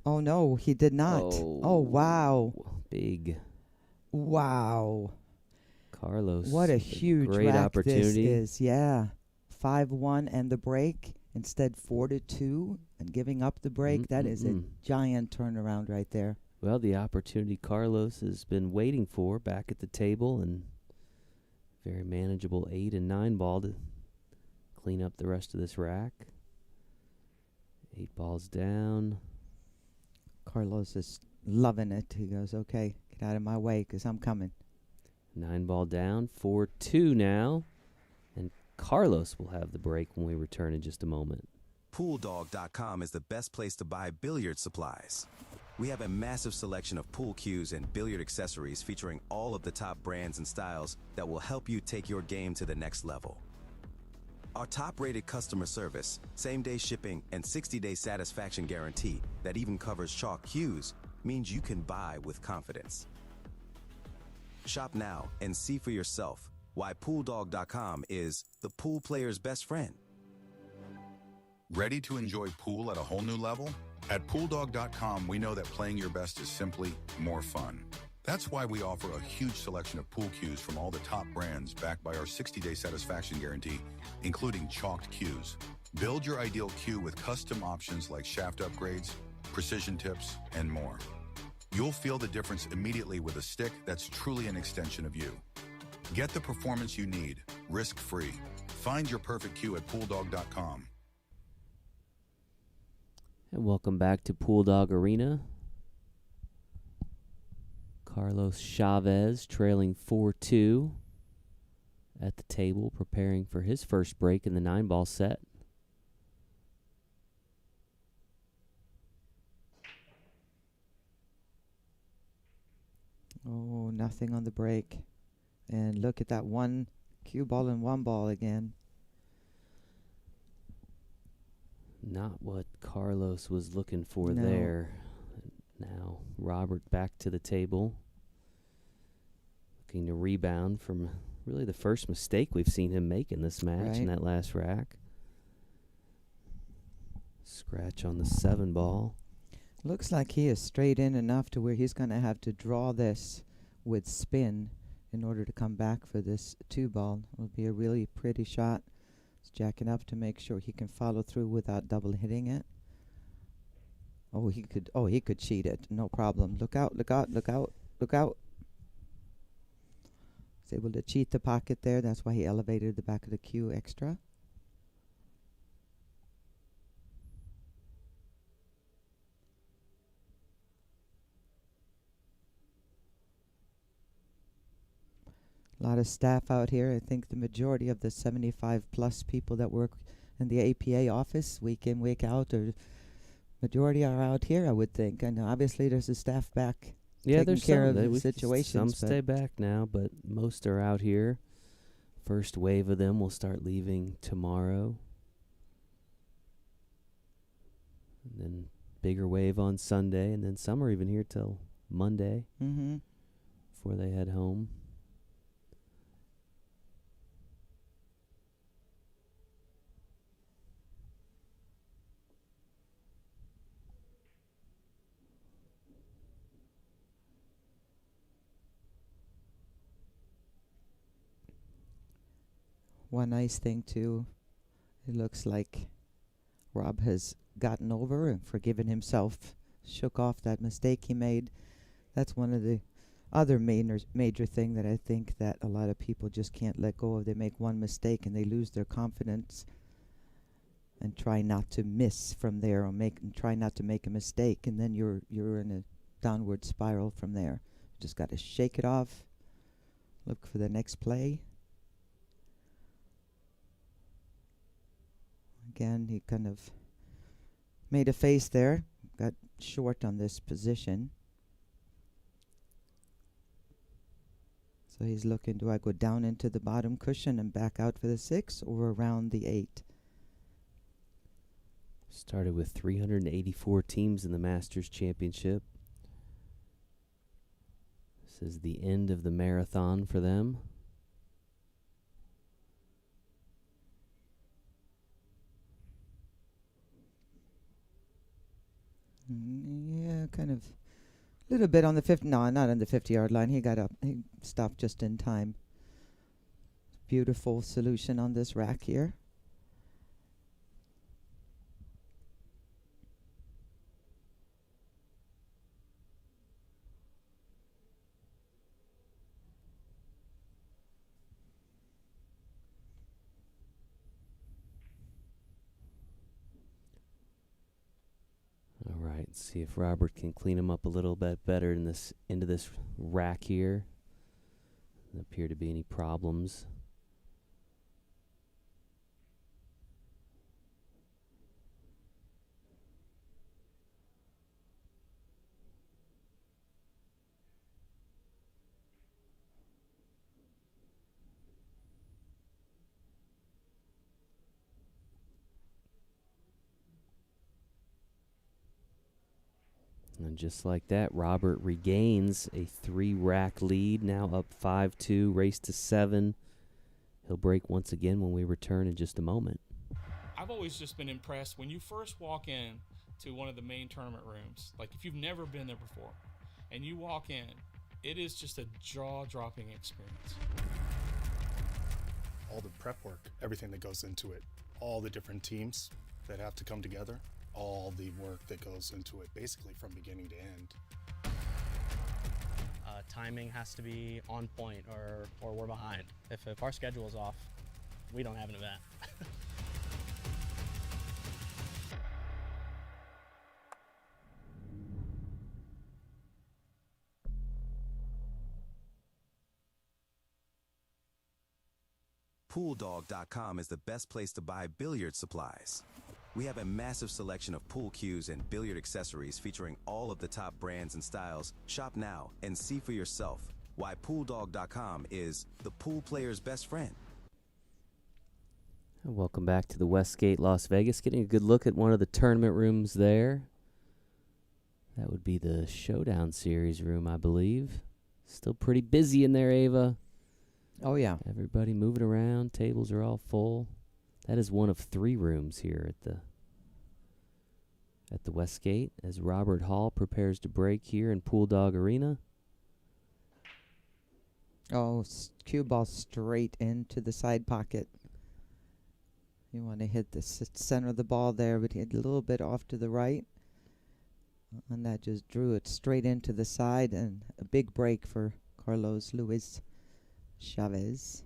Oh, no, he did not. Oh, wow. Big. Wow. Carlos. What a huge great rack opportunity. this is. Yeah. 5-1 and the break. Instead 4-2 and giving up the break. That is a giant turnaround right there. Well, the opportunity Carlos has been waiting for back at the table, and very manageable 8 and 9 ball to clean up the rest of this rack. 8 balls down. Carlos is loving it. He goes, okay, get out of my way because I'm coming. 9-ball down, 4-2 now. And Carlos will have the break when we return in just a moment. PoolDog.com is the best place to buy billiard supplies. We have a massive selection of pool cues and billiard accessories featuring all of the top brands and styles that will help you take your game to the next level. Our top-rated customer service, same-day shipping, and 60-day satisfaction guarantee that even covers chalk cues means you can buy with confidence. Shop now and see for yourself why PoolDog.com is the pool player's best friend. Ready to enjoy pool at a whole new level? At PoolDog.com, we know that playing your best is simply more fun. That's why we offer a huge selection of pool cues from all the top brands backed by our 60-day satisfaction guarantee, including chalked cues. Build your ideal cue with custom options like shaft upgrades, precision tips, and more. You'll feel the difference immediately with a stick that's truly an extension of you. Get the performance you need, risk-free. Find your perfect cue at PoolDog.com. And welcome back to Pool Dog Arena. Carlos Chavez trailing 4-2 at the table, preparing for his first break in the 9-ball set. Oh, nothing on the break. And look at that one cue ball and 1 ball again. Not what Carlos was looking for No. there. Now Robert back to the table, looking to rebound from really the first mistake we've seen him make in this match in Right. that last rack. Scratch on the 7-ball. Looks like he is straight in enough to where he's going to have to draw this with spin in order to come back for this 2-ball. It will be a really pretty shot. He's jacking up to make sure he can follow through without double hitting it. Oh, he could cheat it. No problem. Look out, look out, look out, look out. He's able to cheat the pocket there. That's why he elevated the back of the cue extra. A lot of staff out here. I think the majority of the 75 plus people that work in the APA office week in, week out, or majority are out here, I would think. And obviously there's a staff back taking there's care some, of the situations. Some but stay back now, but most are out here. First wave of them will start leaving tomorrow. And then bigger wave on Sunday, and then some are even here till Monday before they head home. One nice thing too, it looks like Rob has gotten over and forgiven himself, shook off that mistake he made. That's one of the other major thing that I think that a lot of people just can't let go of. They make one mistake and they lose their confidence and try not to miss from there, or try not to make a mistake, and then you're in a downward spiral from there. Just got to shake it off, look for the next play. Again, he kind of made a face there, got short on this position. So he's looking, do I go down into the bottom cushion and back out for the 6 or around the 8? Started with 384 teams in the Masters Championship. This is the end of the marathon for them. Yeah, kind of a little bit on the 50. No, not on the 50-yard line. He got up. He stopped just in time. Beautiful solution on this rack here. All right, Let's see if Robert can clean him up a little bit better in this into this rack here. Doesn't appear to be any problems. And just like that, Robert regains a 3-rack lead, now up 5-2, race to 7. He'll break once again when we return in just a moment. I've always just been impressed when you first walk in to one of the main tournament rooms. Like if you've never been there before and you walk in, it is just a jaw-dropping experience. All the prep work, everything that goes into it, all the different teams that have to come together, all the work that goes into it, basically from beginning to end. Timing has to be on point or we're behind. If our schedule is off, we don't have an event. PoolDog.com is the best place to buy billiard supplies. We have a massive selection of pool cues and billiard accessories featuring all of the top brands and styles. Shop now and see for yourself why PoolDog.com is the pool player's best friend. And welcome back to the Westgate, Las Vegas. Getting a good look at one of the tournament rooms there. That would be the Showdown Series room, I believe. Still pretty busy in there, Ava. Oh, yeah. Everybody moving around. Tables are all full. That is one of 3 rooms here at the Westgate as Robert Hall prepares to break here in Pool Dog Arena. Oh, cue ball straight into the side pocket. You want to hit the center of the ball there, but hit a little bit off to the right. And that just drew it straight into the side, and a big break for Carlos Luis Chavez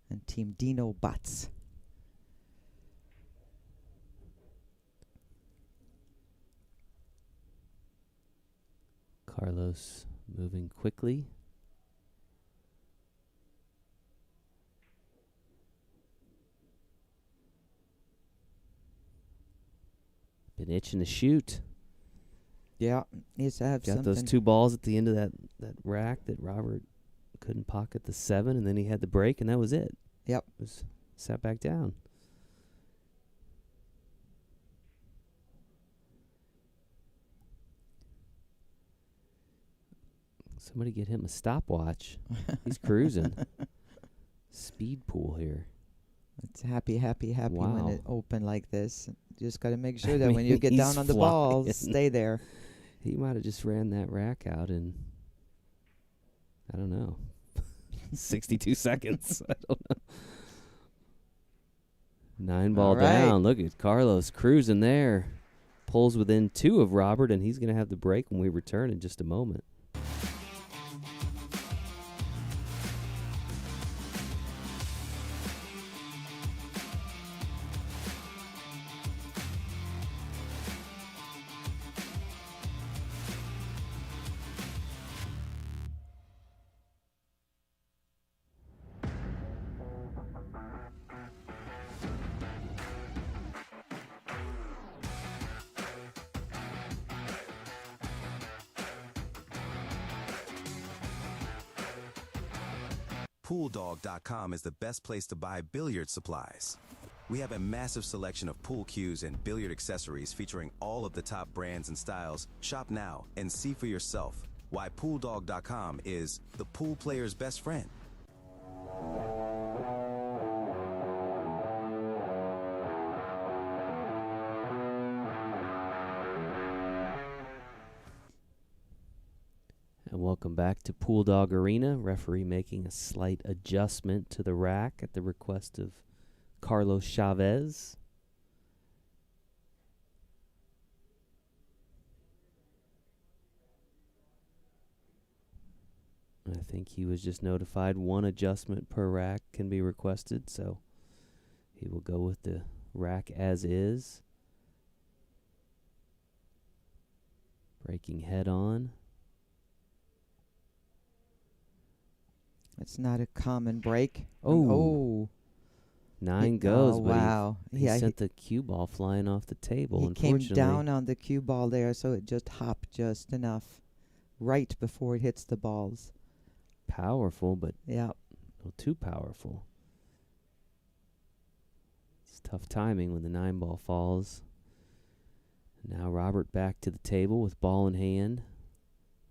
and Team Dino Bots. Carlos moving quickly. Been itching to shoot. Yeah, needs to have Got something. those 2 balls at the end of that rack that Robert couldn't pocket the 7, and then he had the break, and that was it. Yep. Was sat back down. Somebody get him a stopwatch. He's cruising. Speed pool here. It's happy when Wow. it open like this. Just got to make sure I that when you mean, get down he's on the ball, flying. stay there. He might have just ran that rack out in, I don't know, 62 seconds. I don't know. 9 ball All right. down. Look at Carlos cruising there. Pulls within 2 of Robert, and he's going to have the break when we return in just a moment. PoolDog.com is the best place to buy billiard supplies. We have a massive selection of pool cues and billiard accessories featuring all of the top brands and styles. Shop now and see for yourself why PoolDog.com is the pool player's best friend. And welcome back to Pool Dog Arena. Referee making a slight adjustment to the rack at the request of Carlos Chavez. I think he was just notified 1 adjustment per rack can be requested, so he will go with the rack as is. Breaking head on. It's not a common break. Oh. 9 goes, oh, but wow. he sent the cue ball flying off the table, he came unfortunately. down on the cue ball there, so it just hopped just enough right before it hits the balls. Powerful, but Yeah. a little too powerful. It's tough timing when the 9-ball falls. Now Robert back to the table with ball in hand.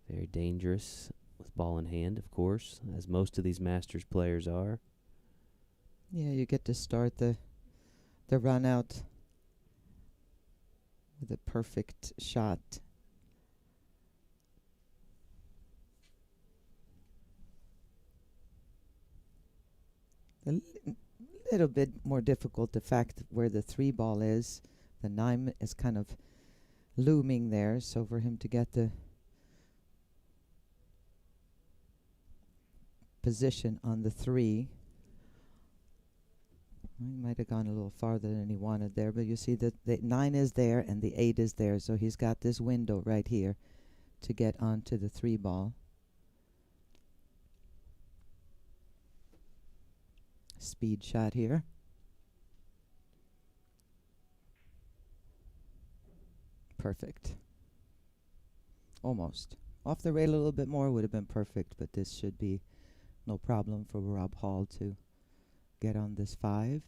Very dangerous with ball in hand, of course, as most of these Masters players are. Yeah, you get to start the run out with a perfect shot. Little bit more difficult, the fact where the 3 ball is. The 9 is kind of looming there, so for him to get the position on the 3, he might have gone a little farther than he wanted there, but you see that the 9 is there and the 8 is there, so he's got this window right here to get onto the 3 ball. Speed shot here. Perfect. Almost. Off the rail a little bit more would have been perfect, but this should be no problem for Rob Hall to get on this 5.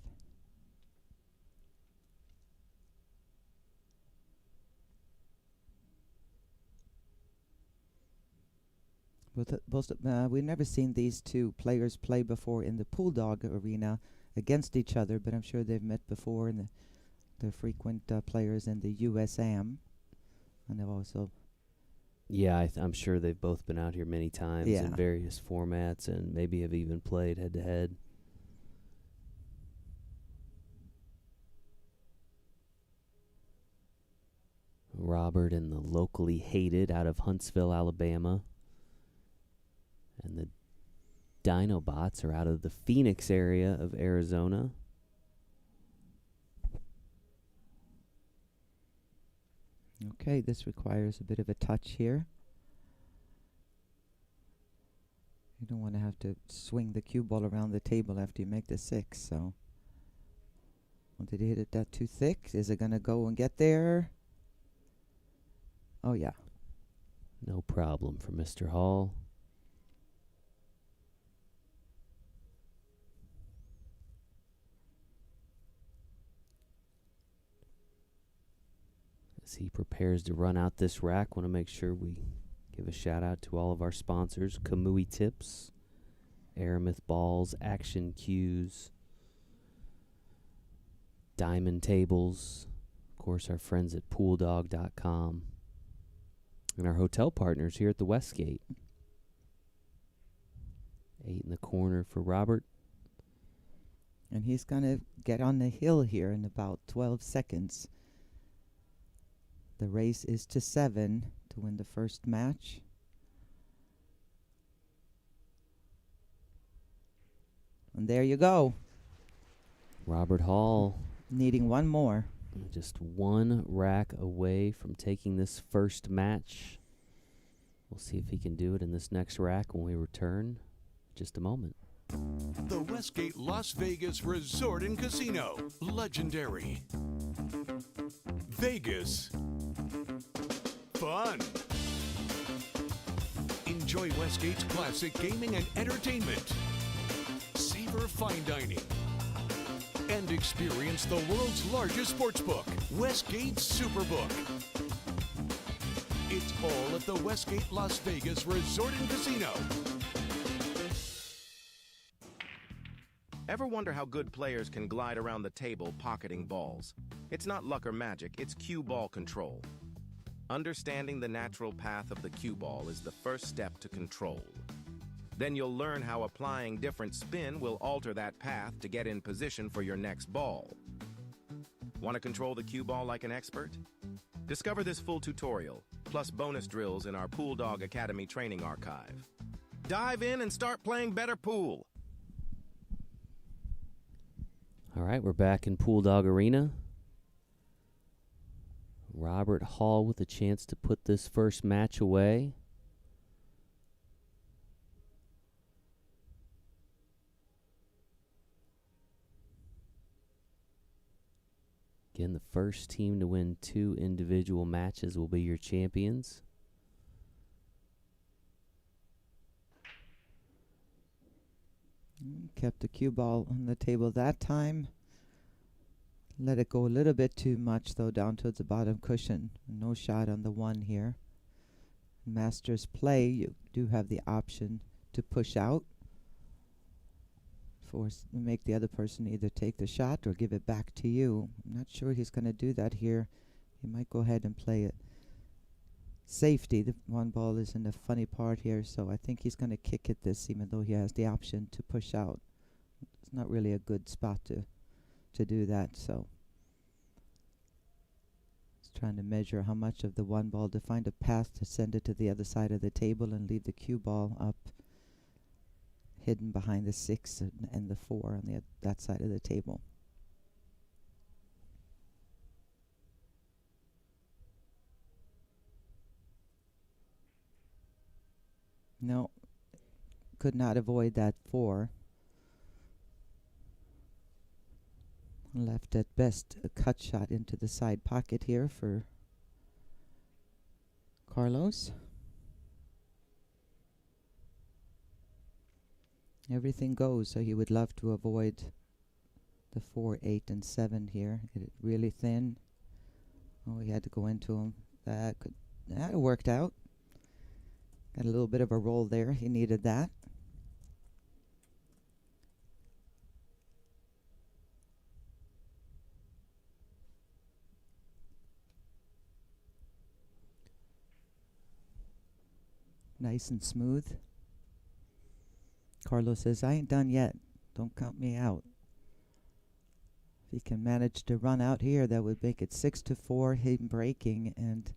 We've never seen these two players play before in the Pool Dog arena against each other, but I'm sure they've met before, and they're frequent players in the USAM. And they've also... Yeah, I'm sure they've both been out here many times Yeah. in various formats and maybe have even played head-to-head. Robert and the locally hated out of Huntsville, Alabama. And the Dino Bots are out of the Phoenix area of Arizona. Okay, this requires a bit of a touch here. You don't want to have to swing the cue ball around the table after you make the 6, so... Well, did he hit it that too thick? Is it going to go and get there? Oh, yeah. No problem for Mr. Hall. As he prepares to run out this rack, want to make sure we give a shout out to all of our sponsors: Kamui Tips, Aramith Balls, Action Cues, Diamond Tables, of course our friends at pooldog.com, and our hotel partners here at the Westgate. 8 in the corner for Robert. And he's going to get on the hill here in about 12 seconds. The race is to 7 to win the first match. And there you go. Robert Hall Needing one more. just one rack away from taking this first match. We'll see if he can do it in this next rack when we return. Just a moment. The Westgate Las Vegas Resort and Casino. Legendary. Vegas. Fun. Enjoy Westgate's classic gaming and entertainment. Savor fine dining. And experience the world's largest sportsbook, Westgate Superbook. It's all at the Westgate Las Vegas Resort and Casino. Ever wonder how good players can glide around the table pocketing balls? It's not luck or magic, it's cue ball control. Understanding the natural path of the cue ball is the first step to control. Then you'll learn how applying different spin will alter that path to get in position for your next ball. Want to control the cue ball like an expert? Discover this full tutorial, plus bonus drills in our Pool Dog Academy training archive. Dive in and start playing better pool. All right, we're back in Pool Dog Arena. Robert Hall with a chance to put this first match away. Again, the first team to win 2 individual matches will be your champions. Kept the cue ball on the table that time. Let it go a little bit too much, though, down towards the bottom cushion. No shot on the 1 here. Masters play, you do have the option to push out. Make the other person either take the shot or give it back to you. I'm not sure he's going to do that here. He might go ahead and play it. Safety, the 1 ball is in the funny part here, so I think he's going to kick it this, even though he has the option to push out. It's not really a good spot to do that, so he's trying to measure how much of the 1 ball to find a path to send it to the other side of the table and leave the cue ball up hidden behind the 6 and the 4 on that side of the table. No, could not avoid that 4. Left at best a cut shot into the side pocket here for Carlos. Everything goes, so he would love to avoid the 4, 8, and 7 here. Get it really thin. Oh, he had to go into him. That worked out. Got a little bit of a roll there. He needed that. Nice and smooth. Carlos says, I ain't done yet. Don't count me out. If he can manage to run out here, that would make it 6-4, him breaking, and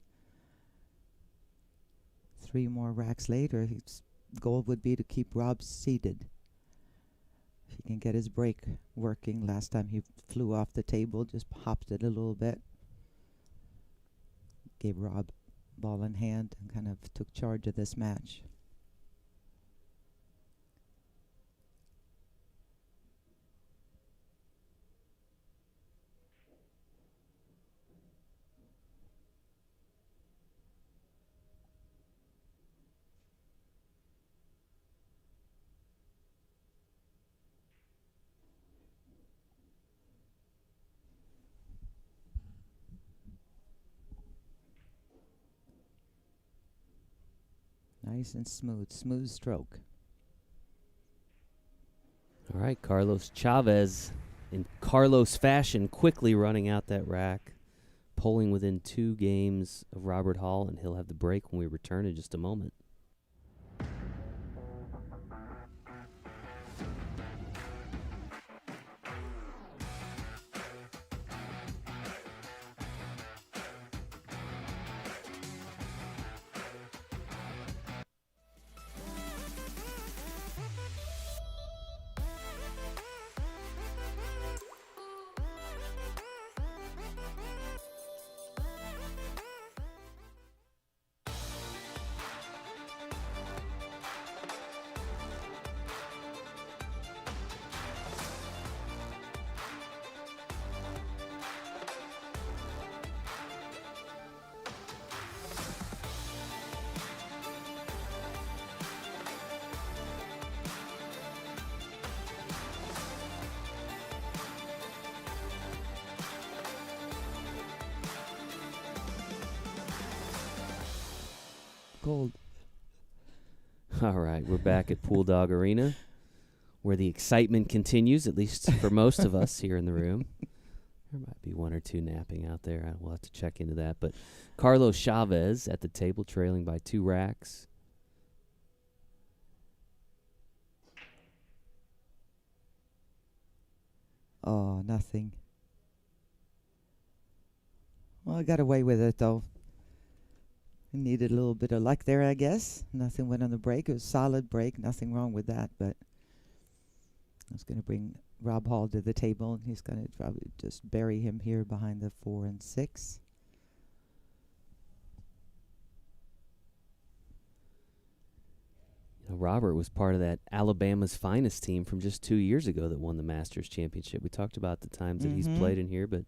3 more racks later, his goal would be to keep Rob seated. If he can get his break working. Last time he flew off the table, just hopped it a little bit. Gave Rob ball in hand and kind of took charge of this match. Nice and smooth stroke. All right, Carlos Chavez, in Carlos fashion, quickly running out that rack, polling within 2 games of Robert Hall, and he'll have the break when we return in just a moment. Gold. All right, we're back at Pool Dog Arena, where the excitement continues, at least for most of us here in the room. There might be 1 or 2 napping out there. We'll have to check into that. But Carlos Chavez at the table, trailing by 2 racks. Oh, nothing. Well, I got away with it, though. Needed a little bit of luck there, I guess. Nothing went on the break. It was a solid break. Nothing wrong with that. But I was going to bring Rob Hall to the table, and he's going to probably just bury him here behind the 4 and 6. Robert was part of that Alabama's finest team from just 2 years ago that won the Masters Championship. We talked about the times that he's played in here, but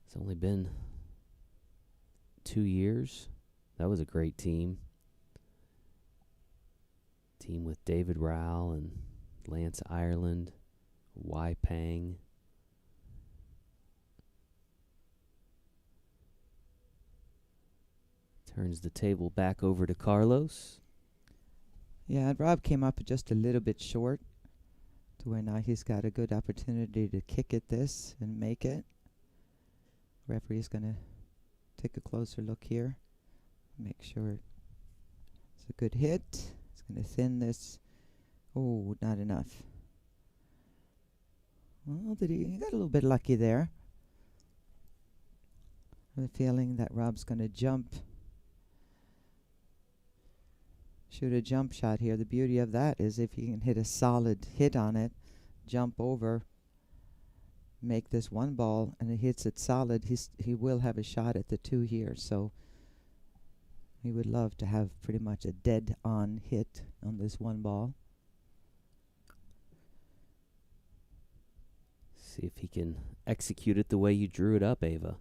it's only been 2 years. That was a great team. Team with David Rowell and Lance Ireland, Wai Pang. Turns the table back over to Carlos. Yeah, and Rob came up just a little bit short to where now he's got a good opportunity to kick at this and make it. Referee's going to take a closer look here. Make sure it's a good hit. It's going to thin this. Oh, not enough. Well, he got a little bit lucky there. I have a feeling that Rob's going to shoot a jump shot here. The beauty of that is if you can hit a solid hit on it, jump over, make this one ball, and it hits it solid, he will have a shot at the 2 here. So he would love to have pretty much a dead-on hit on this one ball. See if he can execute it the way you drew it up, Ava.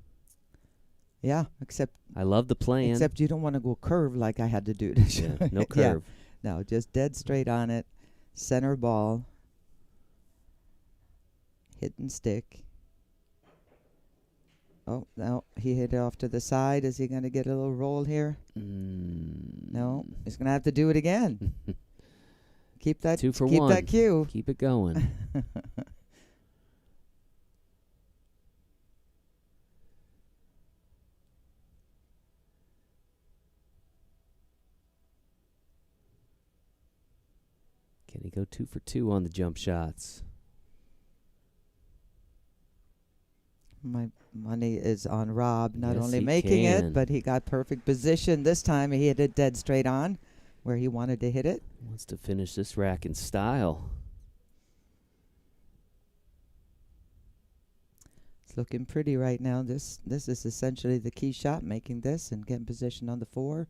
Yeah, except I love the plan. Except you don't want to go curve like I had to do. Yeah, no curve. Yeah, no, just dead straight on it. Center ball. Hit and stick. Oh, no, he hit it off to the side. Is he going to get a little roll here? No, he's going to have to do it again. Keep that 2 for keep 1. that cue. Keep it going. Can he go 2 for 2 on the jump shots? My money is on Rob, not Yes, only he making can. it, but he got perfect position. This time he hit it dead straight on where he wanted to hit it. Wants to finish this rack in style. It's looking pretty right now. This is essentially the key shot, making this and getting position on the 4.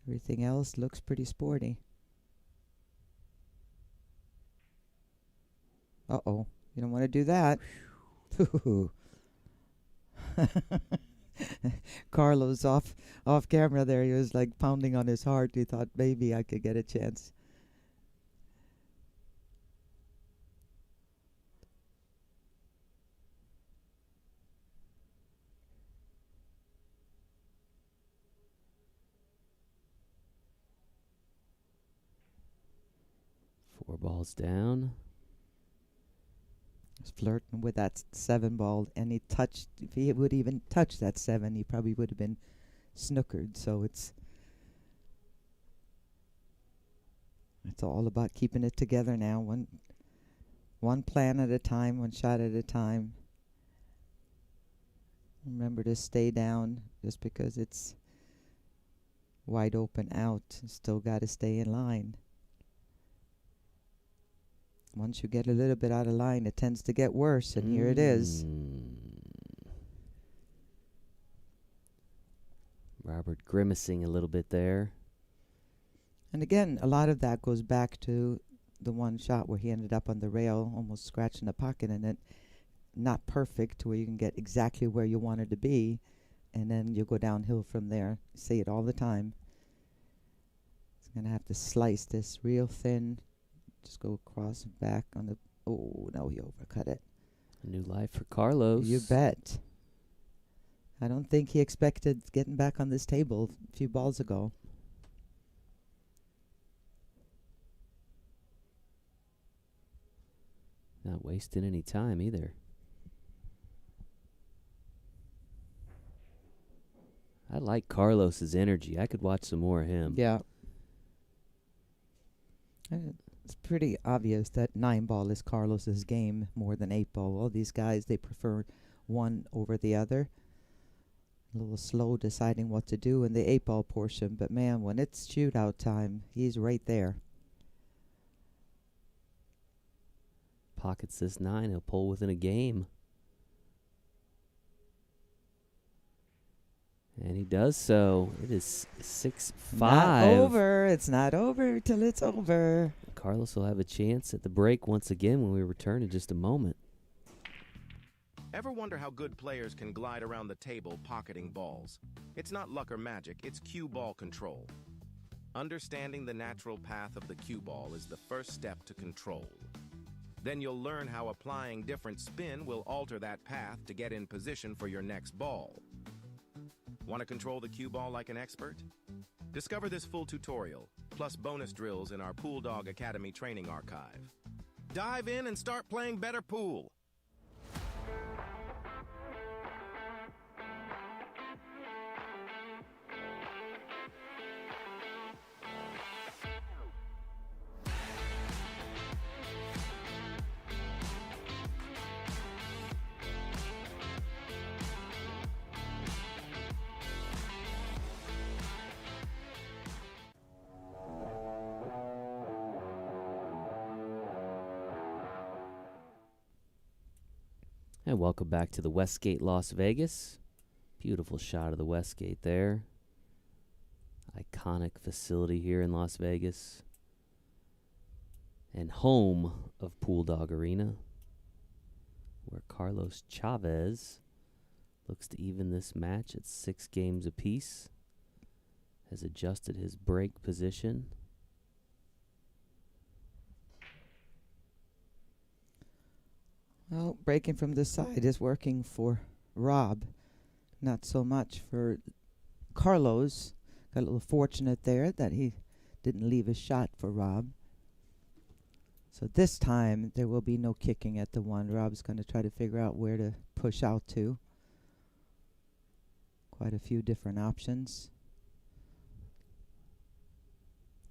Everything else looks pretty sporty. Uh-oh. You don't want to do that. Carlos off camera there. He was like pounding on his heart. He thought maybe I could get a chance. Four balls down. He's flirting with that 7 ball, and he touched. If he would even touch that 7, he probably would have been snookered. So it's all about keeping it together now. One plan at a time, one shot at a time. Remember to stay down just because it's wide open out. Still got to stay in line. Once you get a little bit out of line, it tends to get worse, and here it is. Robert grimacing a little bit there. And again, a lot of that goes back to the one shot where he ended up on the rail, almost scratching the pocket in it. Not perfect to where you can get exactly where you wanted to be, and then you go downhill from there. See it all the time. It's going to have to slice this real thin. Just go across and back on the... Oh, no, he overcut it. A new life for Carlos. You bet. I don't think he expected getting back on this table a few balls ago. Not wasting any time either. I like Carlos's energy. I could watch some more of him. Yeah. It's pretty obvious that 9-ball is Carlos's game more than 8-ball. All these guys, they prefer one over the other. A little slow deciding what to do in the 8-ball portion. But, man, when it's shootout time, he's right there. Pockets this 9. He'll pull within a game. And he does so. It is 6-5. Not over. It's not over till it's over. Carlos will have a chance at the break once again when we return in just a moment. Ever wonder how good players can glide around the table pocketing balls? It's not luck or magic, it's cue ball control. Understanding the natural path of the cue ball is the first step to control. Then you'll learn how applying different spin will alter that path to get in position for your next ball. Want to control the cue ball like an expert? Discover this full tutorial, plus bonus drills in our Pool Dog Academy training archive. Dive in and start playing better pool. And welcome back to the Westgate, Las Vegas. Beautiful shot of the Westgate there. Iconic facility here in Las Vegas. And home of Pool Dog Arena, where Carlos Chavez looks to even this match at 6 games apiece. Has adjusted his break position. Well, breaking from the side is working for Rob. Not so much for Carlos. Got a little fortunate there that he didn't leave a shot for Rob. So this time there will be no kicking at the one. Rob's going to try to figure out where to push out to. Quite a few different options.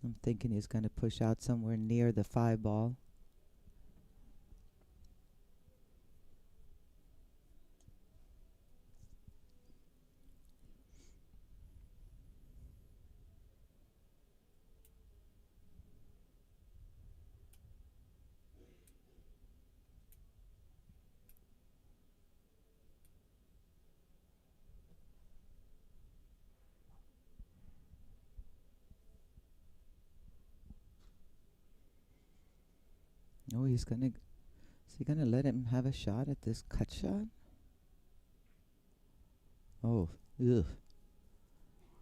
I'm thinking he's going to push out somewhere near the 5 ball. Oh, is he gonna let him have a shot at this cut shot? Oh, ugh.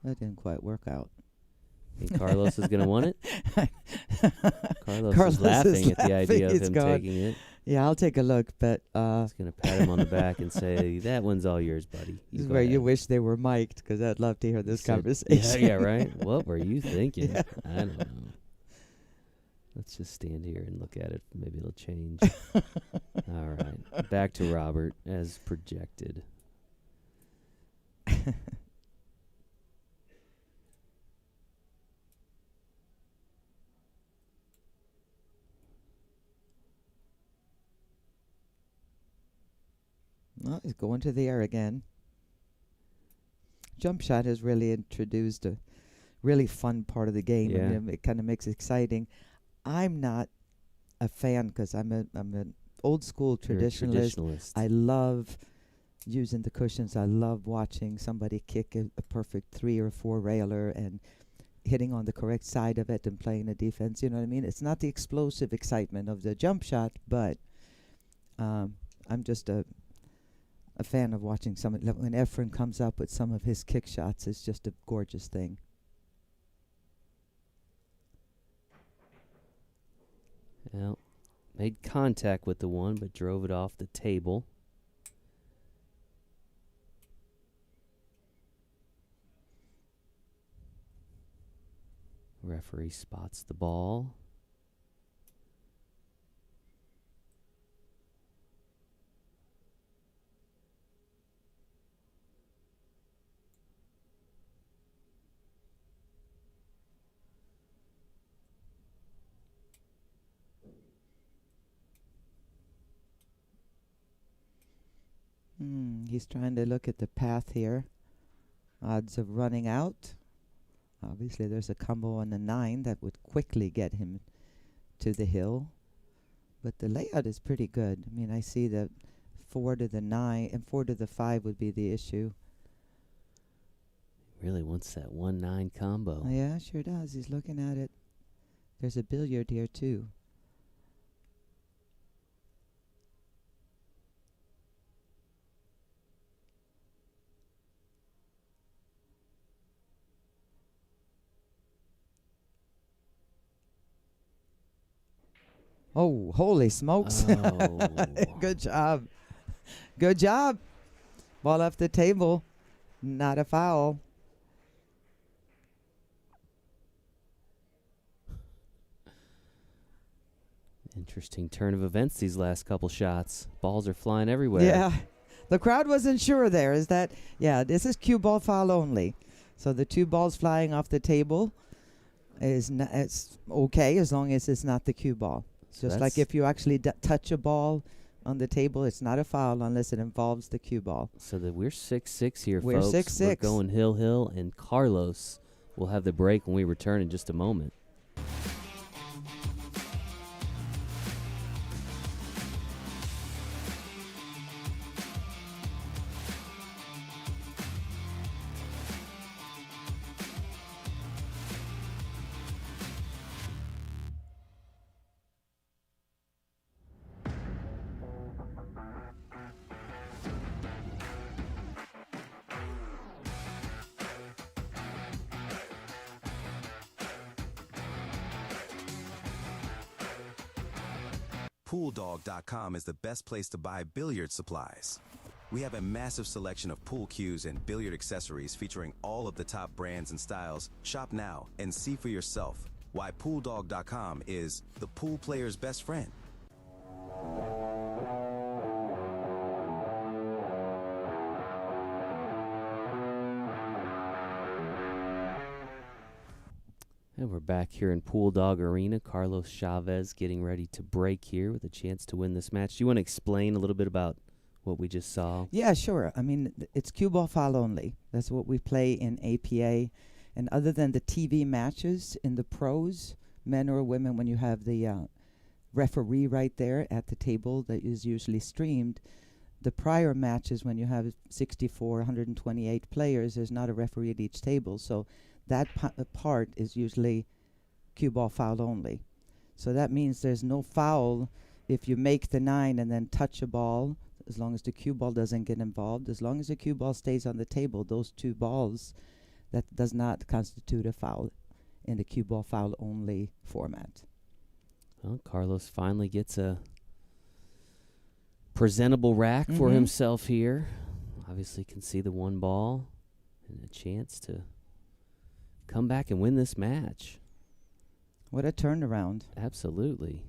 That didn't quite work out. Think Carlos is going to want it? Carlos is laughing at the idea of him taking it. Yeah, I'll take a look, but He's going to pat him on the back and say, that one's all yours, buddy. This is where you wish they were mic'd, because I'd love to hear this conversation. Yeah, right? What were you thinking? Yeah. I don't know. Let's just stand here and look at it. Maybe it'll change. All right. Back to Robert as projected. Well, he's going to the air again. Jump shot has really introduced a really fun part of the game. Yeah. And it kind of makes it exciting. I'm not a fan because I'm an old school You're a traditionalist. I love using the cushions. I love watching somebody kick a perfect 3 or 4 railer and hitting on the correct side of it and playing the defense. You know what I mean? It's not the explosive excitement of the jump shot, but I'm just a fan of watching when Efren comes up with some of his kick shots. It's just a gorgeous thing. Well, made contact with the one, but drove it off the table. Referee spots the ball. He's trying to look at the path here. Odds of running out. Obviously, there's a combo on the 9 that would quickly get him to the hill. But the layout is pretty good. I mean, I see that 4 to the 9 and 4 to the 5 would be the issue. Really wants that 1-9 combo. Yeah, sure does. He's looking at it. There's a billiard here, too. Oh, holy smokes. Oh. Good job. Good job. Ball off the table. Not a foul. Interesting turn of events these last couple shots. Balls are flying everywhere. Yeah. The crowd wasn't sure there. Is that, yeah, this is cue ball foul only. So the 2 balls flying off the table is it's okay as long as it's not the cue ball. So Just like if you actually touch a ball on the table, it's not a foul unless it involves the cue ball. So that we're 6-6 here, We're folks. 6-6. We're going hill, and Carlos will have the break when we return in just a moment. PoolDog.com is the best place to buy billiard supplies. We have a massive selection of pool cues and billiard accessories featuring all of the top brands and styles. Shop now and see for yourself why PoolDog.com is the pool player's best friend. And we're back here in Pool Dog Arena. Carlos Chavez getting ready to break here with a chance to win this match. Do you want to explain a little bit about what we just saw? Yeah, sure. I mean, it's cue ball foul only. That's what we play in APA. And other than the TV matches in the pros, men or women, when you have the referee right there at the table that is usually streamed, the prior matches when you have 64, 128 players, there's not a referee at each table. So that part is usually cue ball foul only. So that means there's no foul if you make the 9 and then touch a ball, as long as the cue ball doesn't get involved. As long as the cue ball stays on the table, those 2 balls, that does not constitute a foul in the cue ball foul only format. Well, Carlos finally gets a presentable rack for himself here. Obviously can see the 1 ball and a chance to come back and win this match. What a turnaround. Absolutely.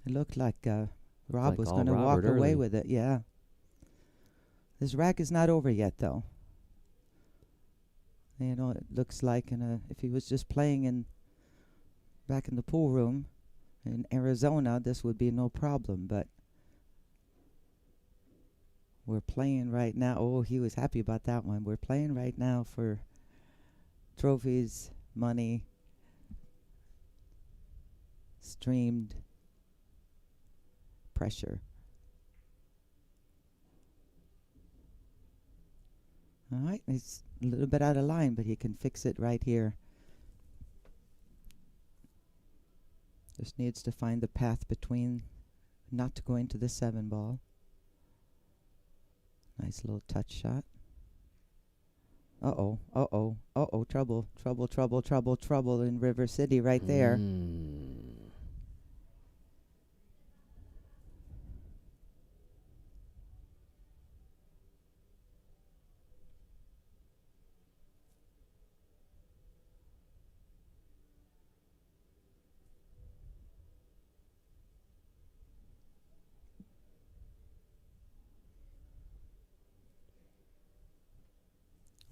It looked like Rob like was all going to walk Robert away early. with it, yeah. This rack is not over yet, though. You know, it looks like if he was just playing back in the pool room in Arizona, this would be no problem, but we're playing right now. Oh, he was happy about that one. We're playing right now for trophies, money, streamed pressure. All right, he's a little bit out of line, but he can fix it right here. Just needs to find the path between not going to the 7 ball. Nice little touch shot. Uh-oh, uh-oh, uh-oh, trouble, trouble, trouble, trouble, trouble in River City right there.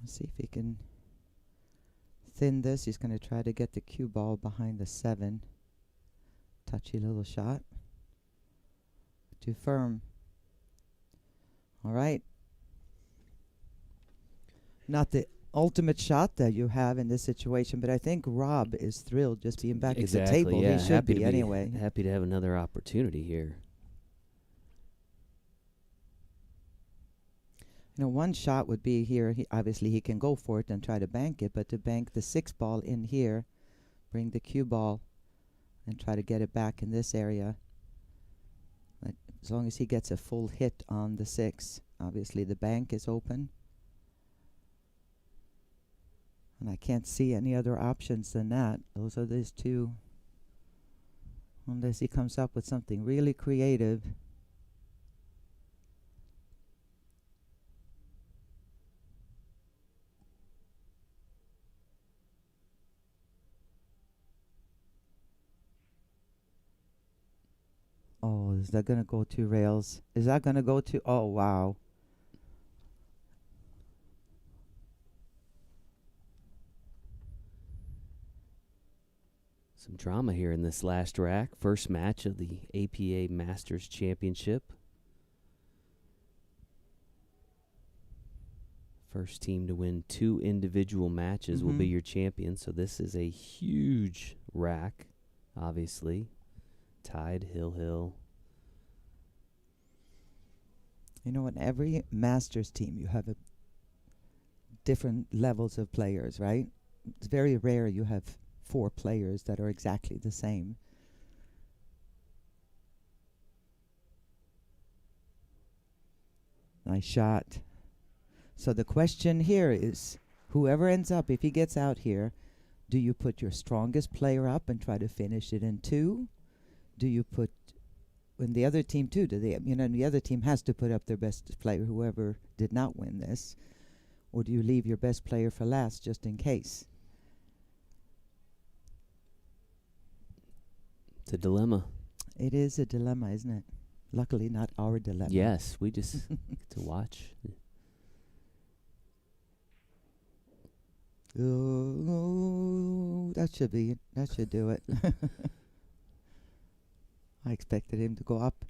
Let's see if he can thin this. He's going to try to get the cue ball behind the 7. Touchy little shot. Too firm. All right. Not the ultimate shot that you have in this situation, but I think Rob is thrilled just being back at the table. Yeah. He should Happy be to anyway. Happy to have another opportunity here. You know, one shot would be here. Obviously, he can go for it and try to bank it, but to bank the 6 ball in here, bring the cue ball, and try to get it back in this area. But as long as he gets a full hit on the 6, obviously the bank is open. And I can't see any other options than that. Those are these two. Unless he comes up with something really creative. Oh, is that going to go 2 rails? Is that going to go to... Oh, wow. Some drama here in this last rack. First match of the APA Masters Championship. First team to win 2 individual matches will be your champion. So this is a huge rack, obviously. Tied, Hill. You know, in every Masters team, you have different levels of players, right? It's very rare you have 4 players that are exactly the same. Nice shot. So the question here is, whoever ends up, if he gets out here, do you put your strongest player up and try to finish it in 2? Do you put, when the other team too, do they, you know, the other team has to put up their best player, whoever did not win this, or do you leave your best player for last just in case? It's a dilemma. It is a dilemma, isn't it? Luckily, not our dilemma. Yes, we just get to watch. Oh, that should do it. I expected him to go up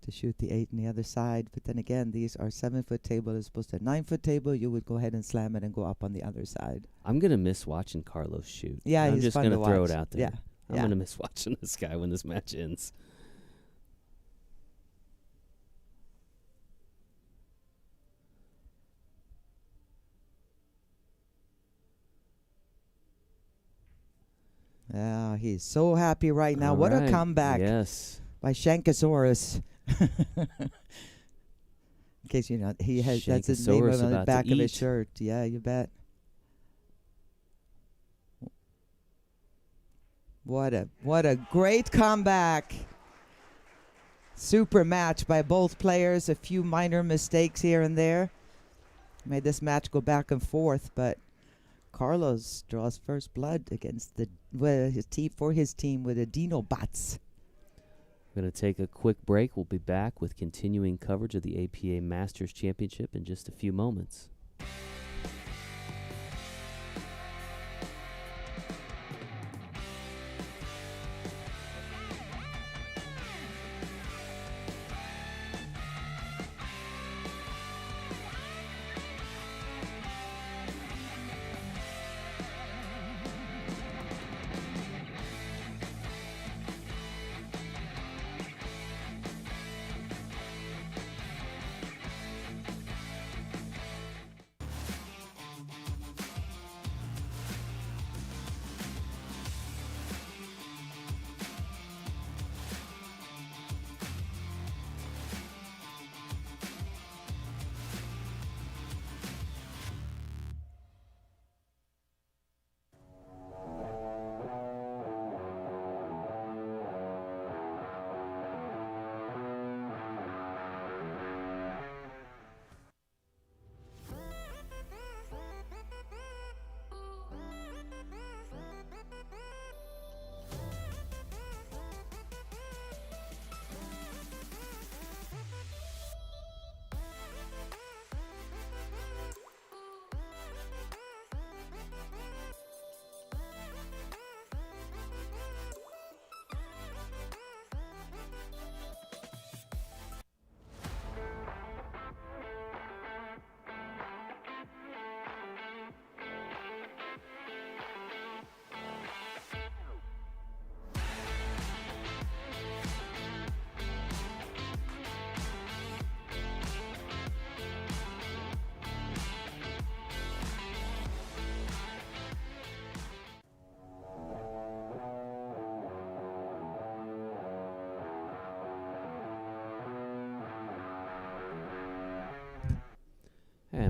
to shoot the 8 on the other side, but then again, these are 7-foot table as opposed to a 9-foot table. You would go ahead and slam it and go up on the other side. I'm gonna miss watching Carlos shoot. Yeah, I'm he's just fun gonna to throw watch. it out there. Yeah, I'm yeah. gonna miss watching this guy when this match ends. Yeah, he's so happy right now. All What a right. comeback Yes. by Shankosaurus. In case you know, he has that's his name Shankosaurus on the about to back of his eat. shirt. Yeah, you bet. What a great comeback. Super match by both players. A few minor mistakes here and there made this match go back and forth, but Carlos draws first blood against his team with the Dino Bots. We're going to take a quick break. We'll be back with continuing coverage of the APA Masters Championship in just a few moments.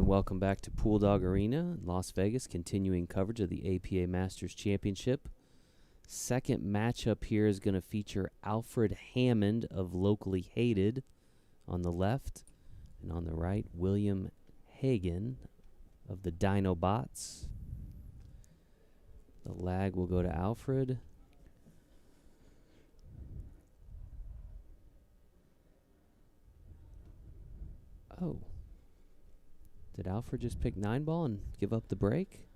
And welcome back to Pool Dog Arena in Las Vegas, continuing coverage of the APA Masters Championship. Second matchup here is going to feature Alfred Hammond of Locally Hated on the left, and on the right, William Hagen of the Dino Bots. The lag will go to Alfred. Oh. Did Alfred just pick 9-ball and give up the break?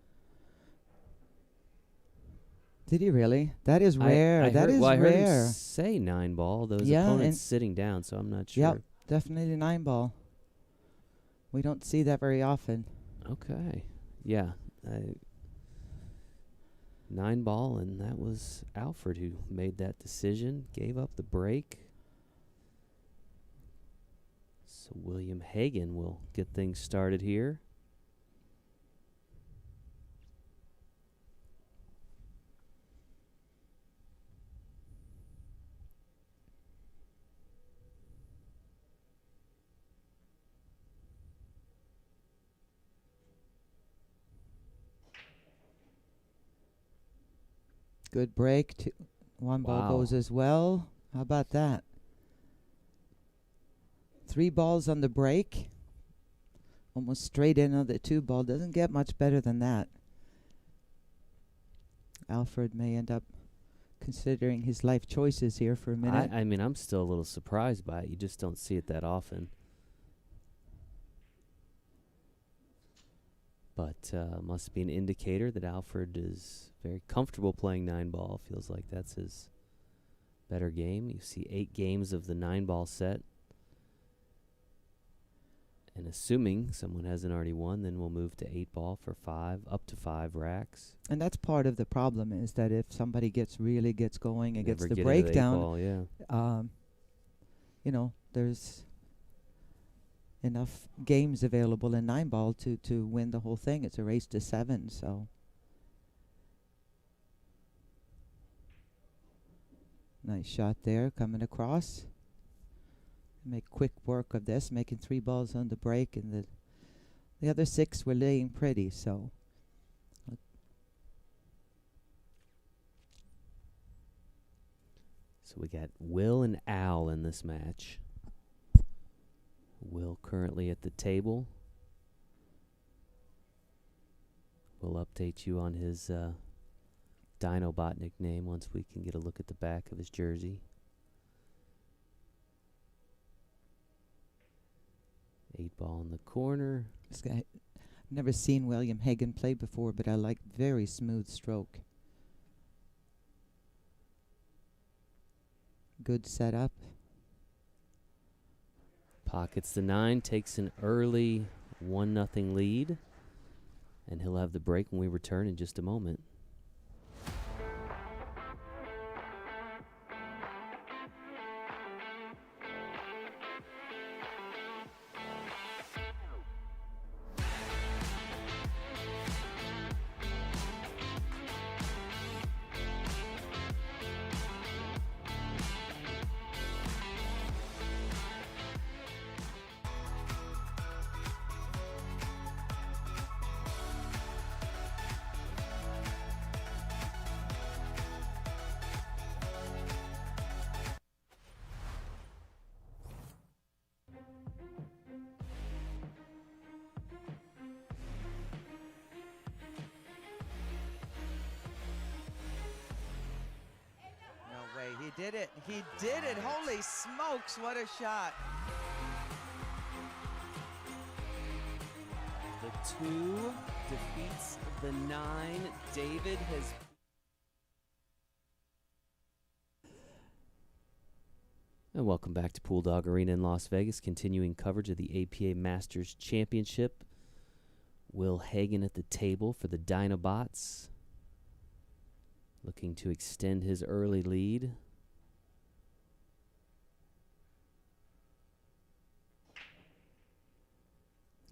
Did he really? That is rare. I That heard, is well, I heard him rare. say 9-ball. Those Yeah, opponents and sitting down, so I'm not sure. Yep, definitely 9-ball. We don't see that very often. Okay. Yeah. 9-ball, and that was Alfred who made that decision, gave up the break. So William Hagen will get things started here. Good break. 1 ball Wow. goes as well. How about that? 3 balls on the break. Almost straight in on the 2 ball. Doesn't get much better than that. Alfred may end up considering his life choices here for a minute. I mean, I'm still a little surprised by it. You just don't see it that often. But must be an indicator that Alfred is very comfortable playing 9-ball. Feels like that's his better game. You see 8 games of the 9-ball set. And assuming someone hasn't already won, then we'll move to 8-ball for 5, up to 5 racks. And that's part of the problem, is that if somebody really gets going and gets Never the get into breakdown, 8-ball, yeah. you know, there's enough games available in 9-ball to win the whole thing. It's a race to 7, so. Nice shot there, coming across. Make quick work of this, making 3 balls on the break, and the other 6 were laying pretty, so. So we got Will and Al in this match. Will currently at the table. We'll update you on his Dino Bot nickname once we can get a look at the back of his jersey. 8-ball in the corner. This guy, I've never seen William Hagen play before, but I like very smooth stroke. Good setup. Pockets the 9, takes an early 1-0 lead, and he'll have the break when we return in just a moment. No way, he did it. He did it. Holy smokes, what a shot. The 2 defeats the 9. David has... And welcome back to Pool Dog Arena in Las Vegas, continuing coverage of the APA Masters Championship. Will Hagen at the table for the Dino Bots, looking to extend his early lead.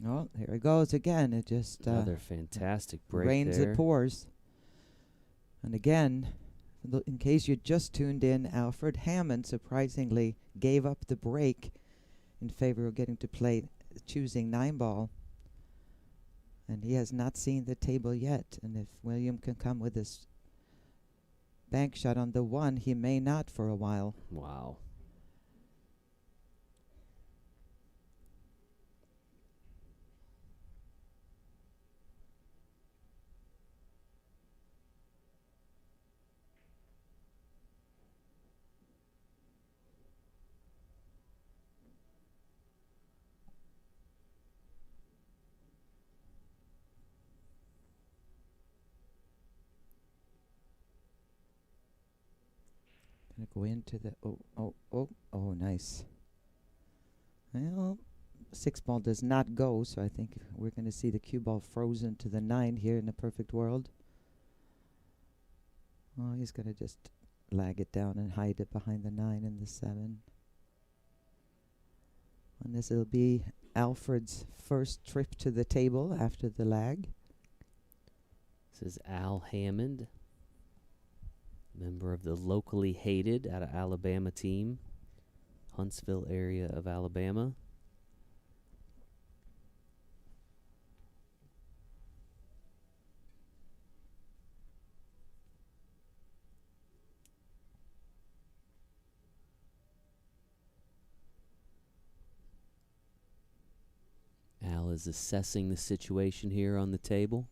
Oh, here it goes again. It just Another fantastic break rains there. it pours. And again, in case you just tuned in, Alfred Hammond surprisingly gave up the break in favor of getting to play choosing 9-ball. And he has not seen the table yet. And if William can come with his bank shot on the 1, he may not for a while. Wow. Gonna go into the oh, nice. Well, 6 ball does not go, so I think we're gonna see the cue ball frozen to the 9 here in a perfect world. Oh, he's gonna just lag it down and hide it behind the 9 and the 7. And this will be Alfred's first trip to the table after the lag. This is Al Hammond, member of the locally hated out of Alabama team, Huntsville area of Alabama. Al is assessing the situation here on the table.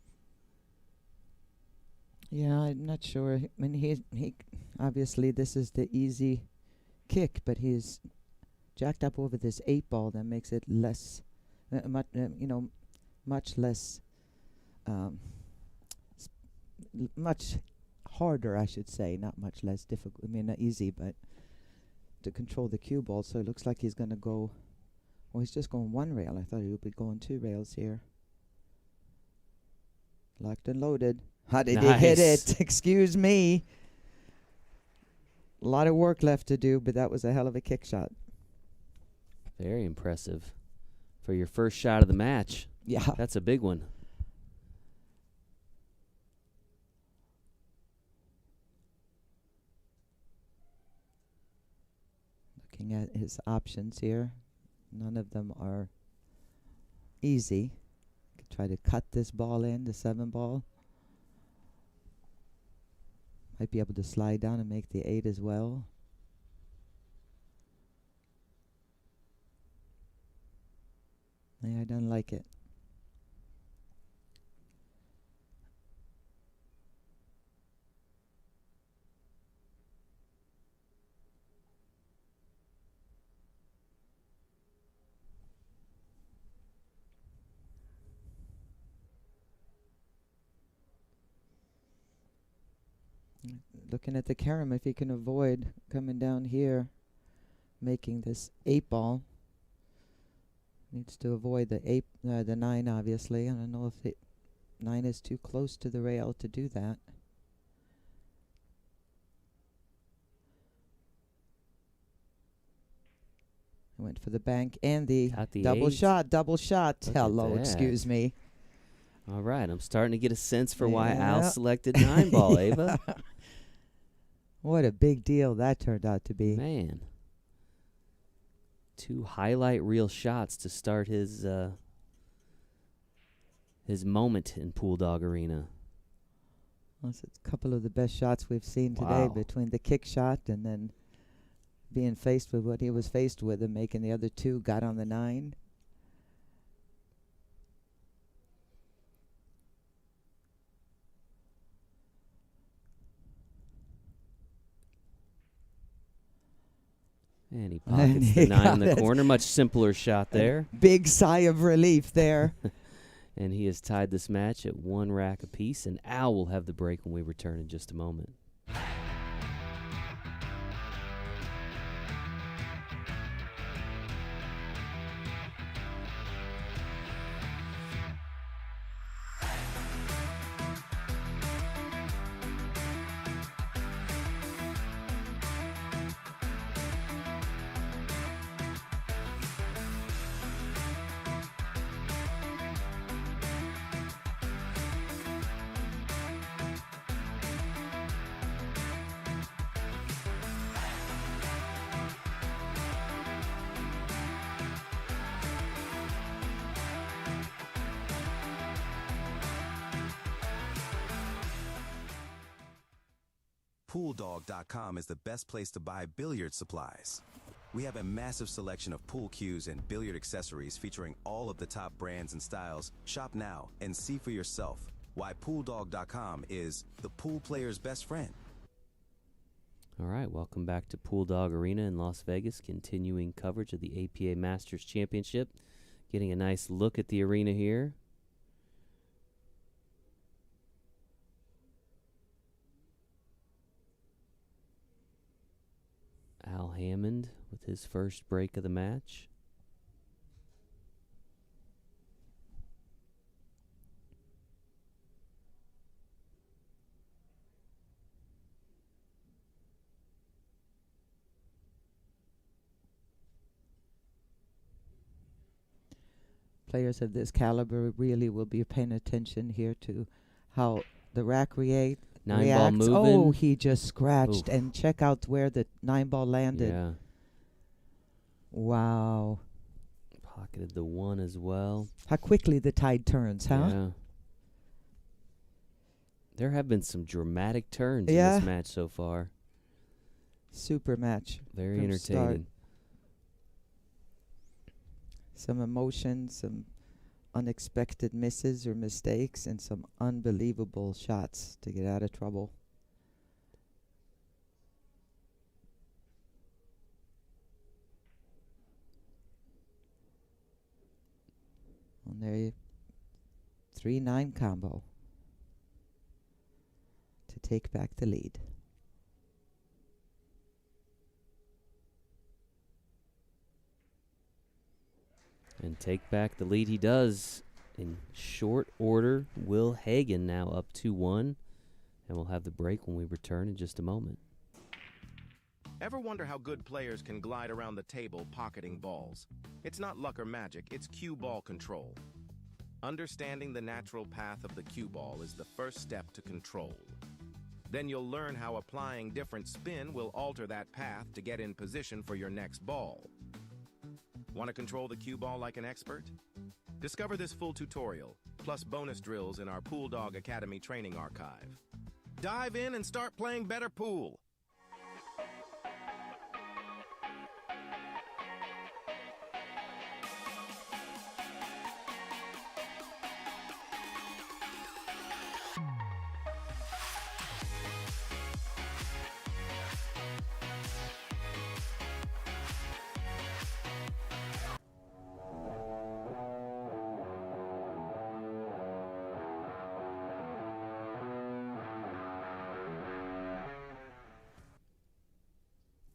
Yeah, I'm not sure. I mean, he obviously this is the easy kick, but he's jacked up over this 8 ball that makes it less, much less, much harder, I should say, not much less difficult. I mean, not easy, but to control the cue ball. So it looks like he's gonna go. Well, he's just going 1 rail. I thought he would be going 2 rails here. Locked and loaded. How did he hit it? Excuse me. A lot of work left to do, but that was a hell of a kick shot. Very impressive for your first shot of the match. Yeah. That's a big one. Looking at his options here, none of them are easy. Could try to cut this ball in, the 7 ball. Might be able to slide down and make the 8 as well. Yeah, I don't like it. Looking at the carom, if he can avoid coming down here, making this 8 ball. Needs to avoid the 9, obviously. I don't know if the 9 is too close to the rail to do that. I went for the bank and the double 8. shot. Double shot. Look Hello, at excuse that. me. All right, I'm starting to get a sense for why Al Yeah. selected 9 ball, Ava. What a big deal that turned out to be. Man. 2 highlight reel shots to start his moment in Pool Dog Arena. Well, it's a couple of the best shots we've seen Wow. today, between the kick shot and then being faced with what he was faced with and making the other 2 got on the 9. And he pockets the 9 in the corner. Much simpler shot there. Big sigh of relief there. And he has tied this match at 1 rack apiece. And Al will have the break when we return in just a moment. PoolDog.com is the best place to buy billiard supplies. We have a massive selection of pool cues and billiard accessories featuring all of the top brands and styles. Shop now and see for yourself why PoolDog.com is the pool player's best friend. All right, welcome back to Pool Dog Arena in Las Vegas, continuing coverage of the APA Masters Championship. Getting a nice look at the arena here. Al Hammond with his first break of the match. Players of this caliber really will be paying attention here to how the rack reacts. Nine-ball moving. Oh, he just scratched. Oof. And check out where the 9-ball landed. Yeah. Wow. Pocketed the 1 as well. How quickly the tide turns, huh? Yeah. There have been some dramatic turns in Yeah. this match so far. Super match. Very from start. entertaining. Some emotion, some unexpected misses or mistakes, and some unbelievable shots to get out of trouble. And there you 3-9 combo to take back the lead. And take back the lead he does in short order. Will Hagen now up 2-1. And we'll have the break when we return in just a moment. Ever wonder how good players can glide around the table pocketing balls? It's not luck or magic, it's cue ball control. Understanding the natural path of the cue ball is the first step to control. Then you'll learn how applying different spin will alter that path to get in position for your next ball. Want to control the cue ball like an expert? Discover this full tutorial, plus bonus drills in our Pool Dog Academy training archive. Dive in and start playing better pool.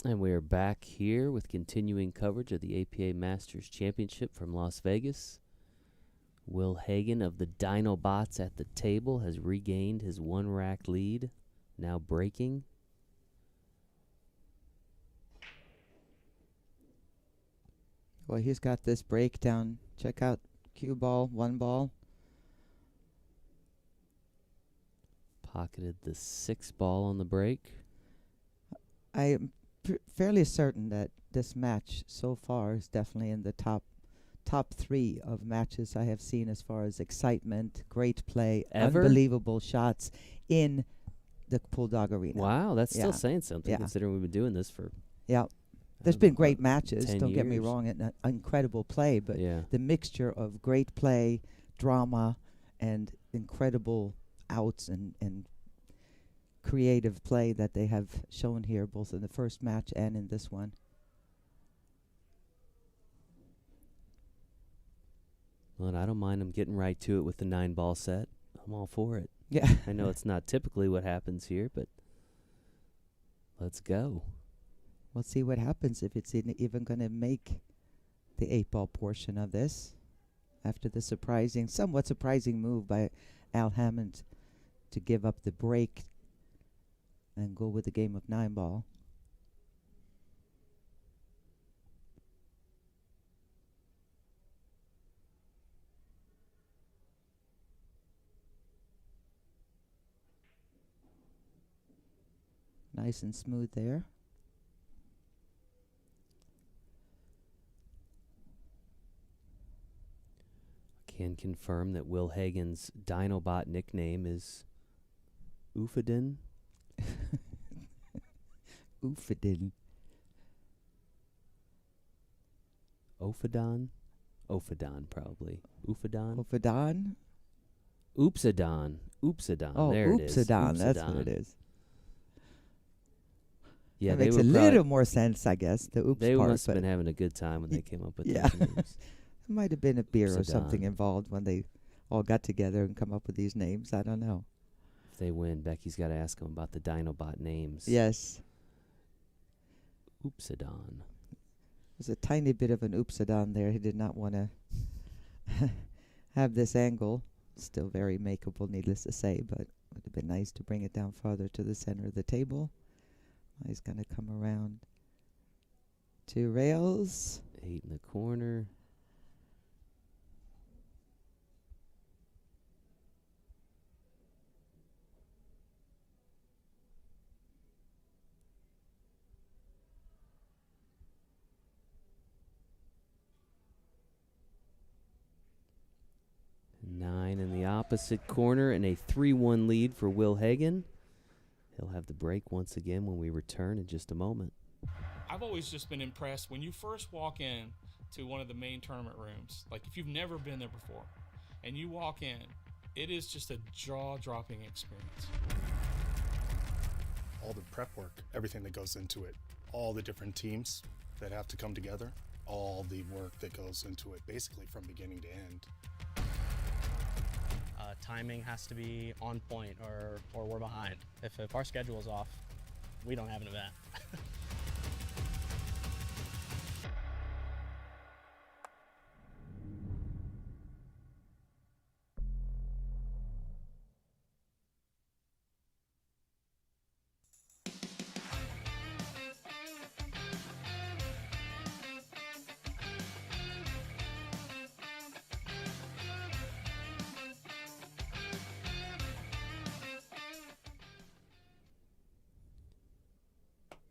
And we are back here with continuing coverage of the APA Masters Championship from Las Vegas. Will Hagen of the Dino Bots at the table has regained his 1-rack lead, now breaking. Well, he's got this breakdown. Check out cue ball, 1 ball. Pocketed the 6 ball on the break. I am fairly certain that this match so far is definitely in the top 3 of matches I have seen as far as excitement, great play, Ever? unbelievable shots in the Pool Dog Arena. Wow, that's Yeah. still saying something, Yeah. considering we've been doing this for Yeah. There's been about great matches, 10 don't get me years. wrong, and incredible play, but Yeah. the mixture of great play, drama, and incredible outs and creative play that they have shown here, both in the first match and in this one. Well, and I don't mind them getting right to it with the 9-ball set. I'm all for it. Yeah. I know it's not typically what happens here, but let's go. We'll see what happens if it's even going to make the 8-ball portion of this after the somewhat surprising move by Al Hammond to give up the break and go with the game of 9-ball. Nice and smooth there. Can confirm that Will Hagen's Dinobot nickname is Oofadin. Oofadin. Ophidon? Ophidon, probably. Oofidon? Oofadon? Oopsadon. Oopsadon. Oh, There it is. Oopsadon. That's what Oopsadon. it is. Yeah, that they makes were a probably, little more sense, I guess. The oops they part. must have but been having a good time when they came up with yeah. those names. There might have been a beer or something Oopsadon. involved when they all got together and come up with these names. I don't know. If they win, Becky's got to ask them about the Dinobot names. Yes. Oopsadon. There's a tiny bit of an oopsadon there. He did not want to have this angle. Still very makeable, needless to say, but would have been nice to bring it down farther to the center of the table. He's going to come around 2 rails. 8 in the corner. Nine in the opposite corner and a 3-1 lead for Will Hagen. He'll have the break once again when we return in just a moment. I've always just been impressed when you first walk in to one of the main tournament rooms. Like if you've never been there before and you walk in, it is just a jaw-dropping experience. All the prep work, everything that goes into it, all the different teams that have to come together, all the work that goes into it, basically from beginning to end. Timing has to be on point or we're behind. If our schedule is off, we don't have an event.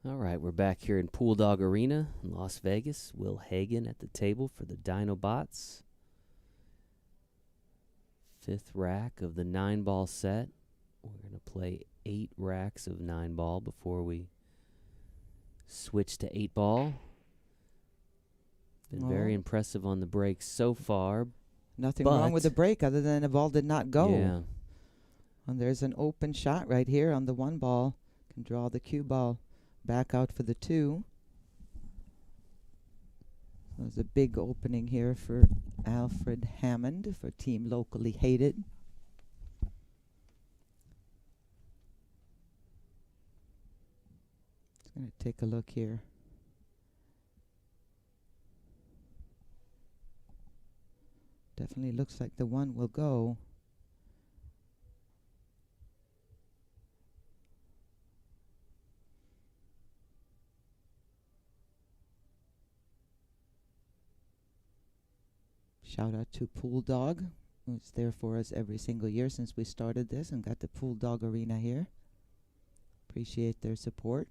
All right, we're back here in Pool Dog Arena in Las Vegas. Will Hagen at the table for the Dino Bots. 5th rack of the 9-ball set. We're going to play 8 racks of 9-ball before we switch to 8-ball. Been very impressive on the break so far. Nothing wrong with the break other than the ball did not go. Yeah. And there's an open shot right here on the 1 ball. Can draw the cue ball back out for the 2. There's a big opening here for Alfred Hammond for Team Locally Hated. Just going to take a look here. Definitely looks like the 1 will go. Shout out to Pool Dog, who's there for us every single year since we started this and got the Pool Dog Arena here. Appreciate their support.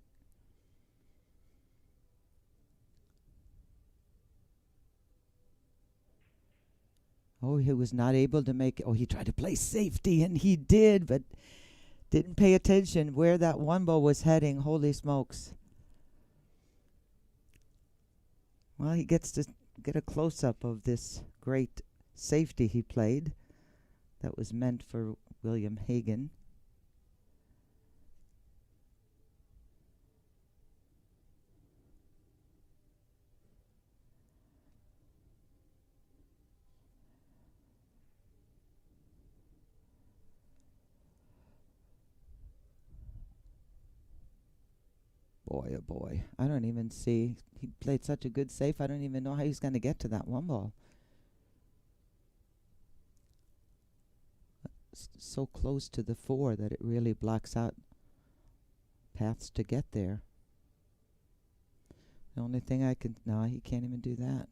Oh, he was not able to make it. Oh, he tried to play safety, and he did, but didn't pay attention where that 1 ball was heading. Holy smokes. Well, he gets to get a close-up of this great safety he played that was meant for William Hagen. Boy, oh boy. I don't even see. He played such a good safe. I don't even know how he's going to get to that 1 ball. So close to the 4 that it really blocks out paths to get there. The only thing I can... No, he can't even do that.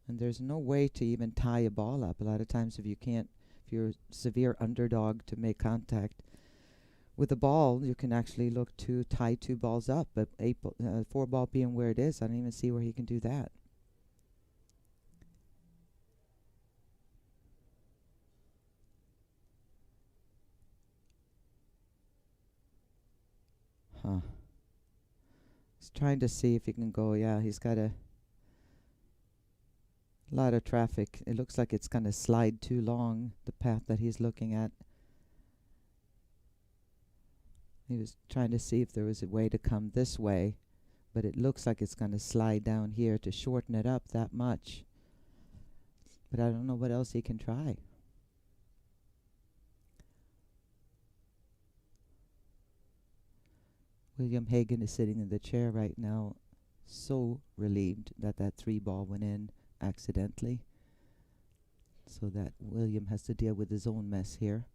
And there's no way to even tie a ball up. A lot of times if you're a severe underdog to make contact with the ball, you can actually look to tie 2 balls up. But 4 ball being where it is, I don't even see where he can do that. He's trying to see if he can go. Yeah, he's got a lot of traffic. It looks like it's going to slide too long, the path that he's looking at. He was trying to see if there was a way to come this way, but it looks like it's going to slide down here to shorten it up that much. But I don't know what else he can try. William Hagen is sitting in the chair right now, so relieved that that 3-ball went in accidentally, so that William has to deal with his own mess here.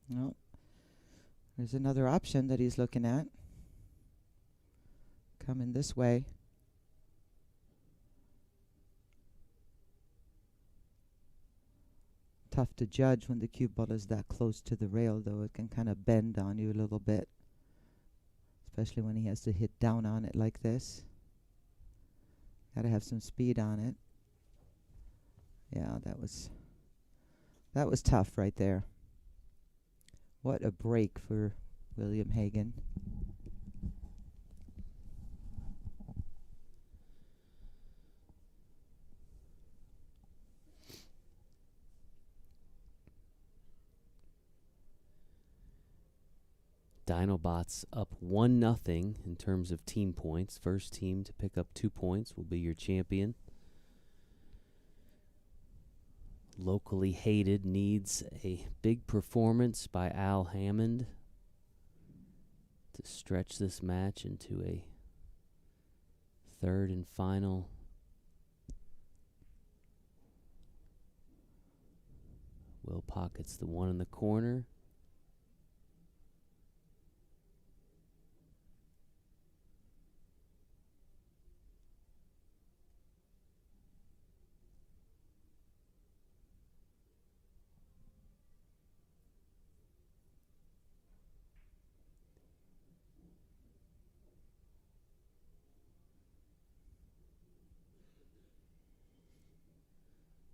No, there's another option that he's looking at. Coming this way. Tough to judge when the cue ball is that close to the rail, though. It can kind of bend on you a little bit, especially when he has to hit down on it like this. Got to have some speed on it. Yeah, that was tough right there. What a break for William Hagen. Dino Bots up 1-0 in terms of team points. First team to pick up 2 points will be your champion. Locally hated needs a big performance by Al Hammond to stretch this match into a third and final. Will pockets the one in the corner.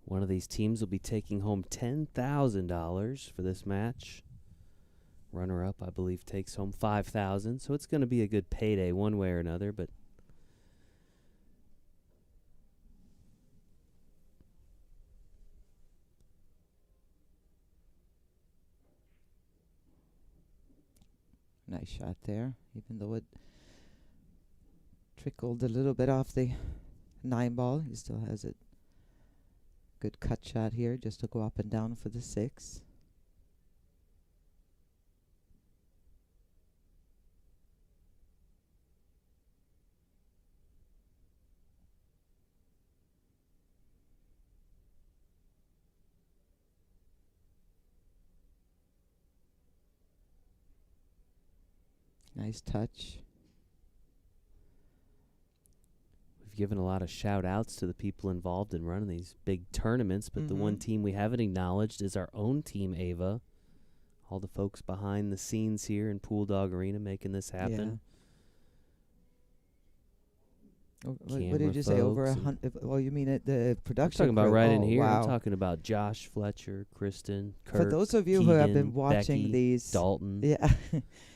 One of these teams will be taking home $10,000 for this match. Runner-up, I believe, takes home $5,000. So it's going to be a good payday one way or another. But nice shot there, even though it trickled a little bit off the 9-ball. He still has it. Good cut shot here, just to go up and down for the 6. Nice touch. we've given a lot of shout-outs to the people involved in running these big tournaments, but the one team we haven't acknowledged is our own team, Ava. All the folks behind the scenes here in Pool Dog Arena making this happen. What did you say? Over 100? Oh, you mean at the production? I'm talking about right in here. Wow. I'm talking about Josh, Fletcher, Kristen, Kurt, For those of you Keegan, who have been watching Becky, these, Dalton,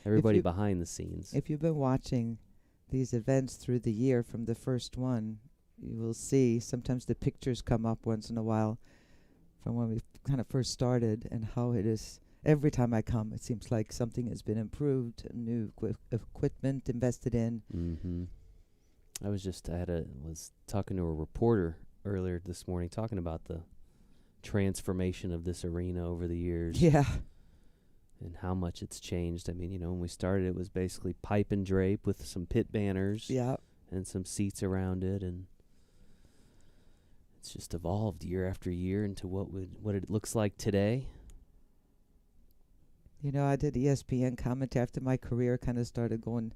everybody behind the scenes. If you've been watching these events through the year from the first one, you will see sometimes the pictures come up once in a while from when we kind of first started, and how it is. Every time I come, it seems like something has been improved, new equipment invested in. I was talking to a reporter earlier this morning, talking about the transformation of this arena over the years. Yeah. And how much it's changed. I mean, when we started, it was basically pipe and drape with some pit banners. Yeah. And some seats around it, and it's just evolved year after year into what it looks like today. I did ESPN commentary after my career kind of started going,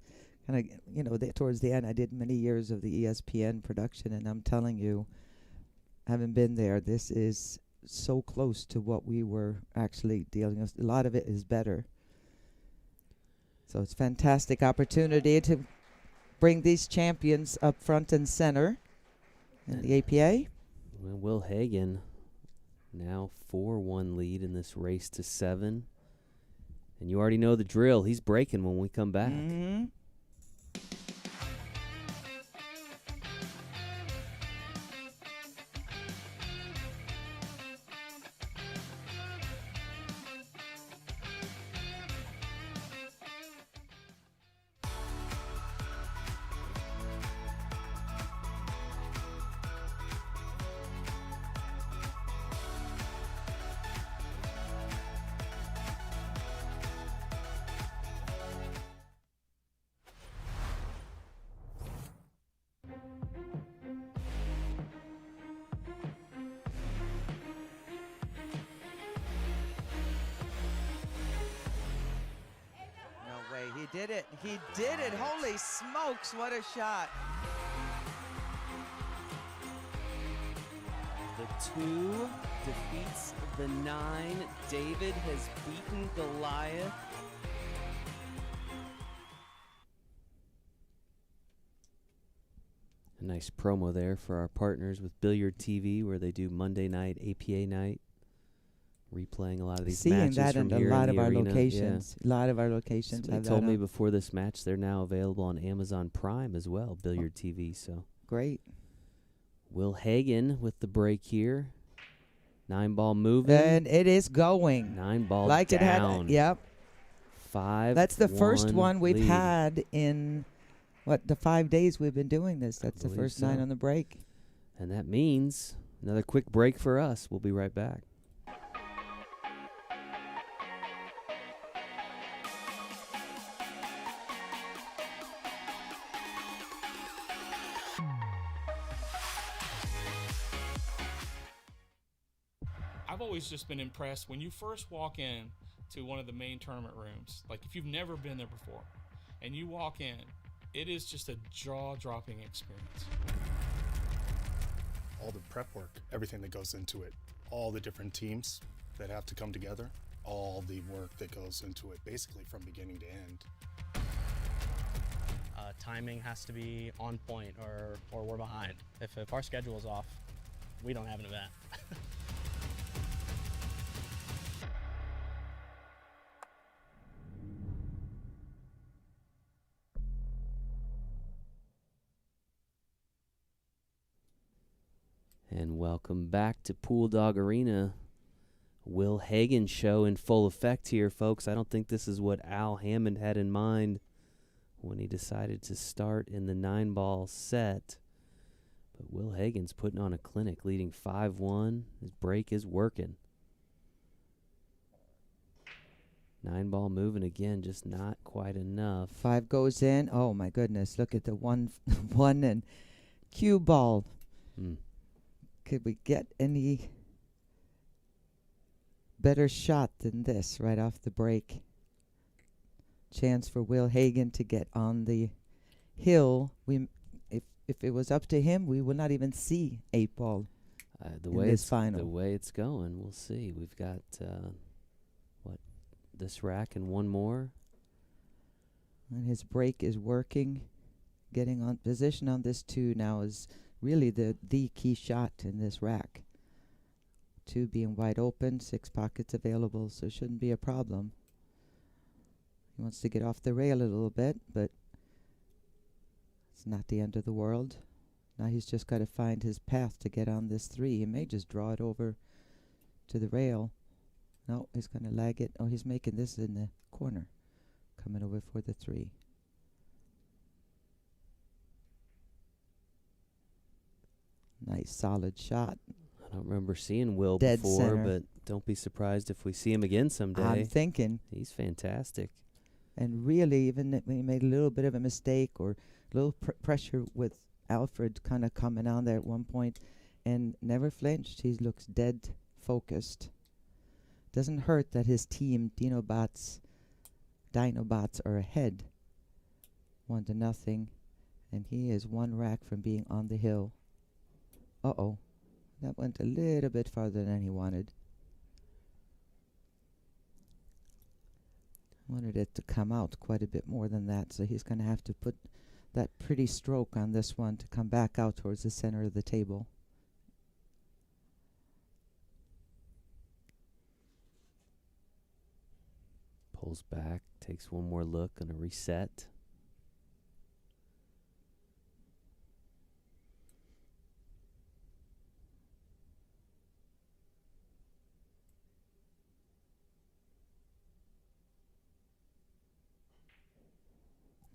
towards the end. I did many years of the ESPN production, and I'm telling you, having been there, this is so close to what we were actually dealing with. A lot of it is better. So it's a fantastic opportunity to bring these champions up front and center in the APA. Well, Will Hagen now 4-1 lead in this race to 7. And you already know the drill. He's breaking when we come back. Mm-hmm. He did it. He did it. Holy smokes, what a shot. The 2 defeats the 9. David has beaten Goliath. A nice promo there for our partners with Billiard TV, where they do Monday night, APA night, replaying a lot of these matches that from in here a lot in of the our arena. locations. A lot of our locations Somebody have told that me on. before this match they're now available on Amazon Prime as well, Billiard TV. So Great. Will Hagen with the break here. 9-ball moving. And it is going. 9-ball like down. It had. Yep. 5. That's the first one we've lead. had in, the 5 days we've been doing this. That's the believe first 9 so. on the break. And that means another quick break for us. We'll be right back. I've always just been impressed when you first walk in to one of the main tournament rooms. Like if you've never been there before and you walk in, it is just a jaw-dropping experience. All the prep work, everything that goes into it, all the different teams that have to come together, all the work that goes into it, basically from beginning to end. Timing has to be on point or we're behind. If our schedule is off, we don't have an event. And welcome back to Pool Dog Arena. Will Hagen show in full effect here, folks. I don't think this is what Al Hammond had in mind when he decided to start in the 9-ball set. But Will Hagen's putting on a clinic, leading 5-1. His break is working. 9-ball moving again, just not quite enough. 5 goes in. Oh, my goodness. Look at the one and cue ball. Could we get any better shot than this right off the break? Chance for Will Hagen to get on the hill. If it was up to him, we would not even see 8-ball in this final. The way it's going, we'll see. We've got this rack and one more. And his break is working. Getting on position on this 2 now is really the key shot in this rack. 2 being wide open, 6 pockets available, so it shouldn't be a problem. He wants to get off the rail a little bit, but it's not the end of the world. Now he's just got to find his path to get on this 3. He may just draw it over to the rail. No, he's going to lag it. Oh, he's making this in the corner. Coming over for the 3. Nice solid shot. I don't remember seeing Will Dead before, center. but don't be surprised if we see him again someday. I'm thinking. He's fantastic. And really, even when he made a little bit of a mistake or a little pressure with Alfred kind of coming on there at one point and never flinched. He looks dead focused. Doesn't hurt that his team, Dino Bots, are ahead 1-0. And he is 1 rack from being on the hill. Uh-oh. That went a little bit farther than he wanted. Wanted it to come out quite a bit more than that, so he's going to have to put that pretty stroke on this one to come back out towards the center of the table. Pulls back, takes one more look, gonna reset.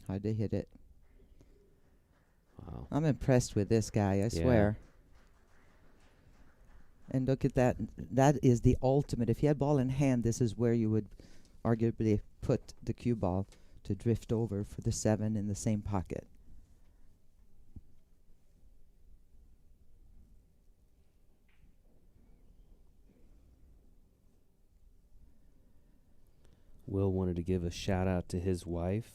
How'd they hit it? Wow. I'm impressed with this guy, I swear. And look at that. That is the ultimate. If you had ball in hand, this is where you would arguably put the cue ball to drift over for the 7 in the same pocket. Will wanted to give a shout out to his wife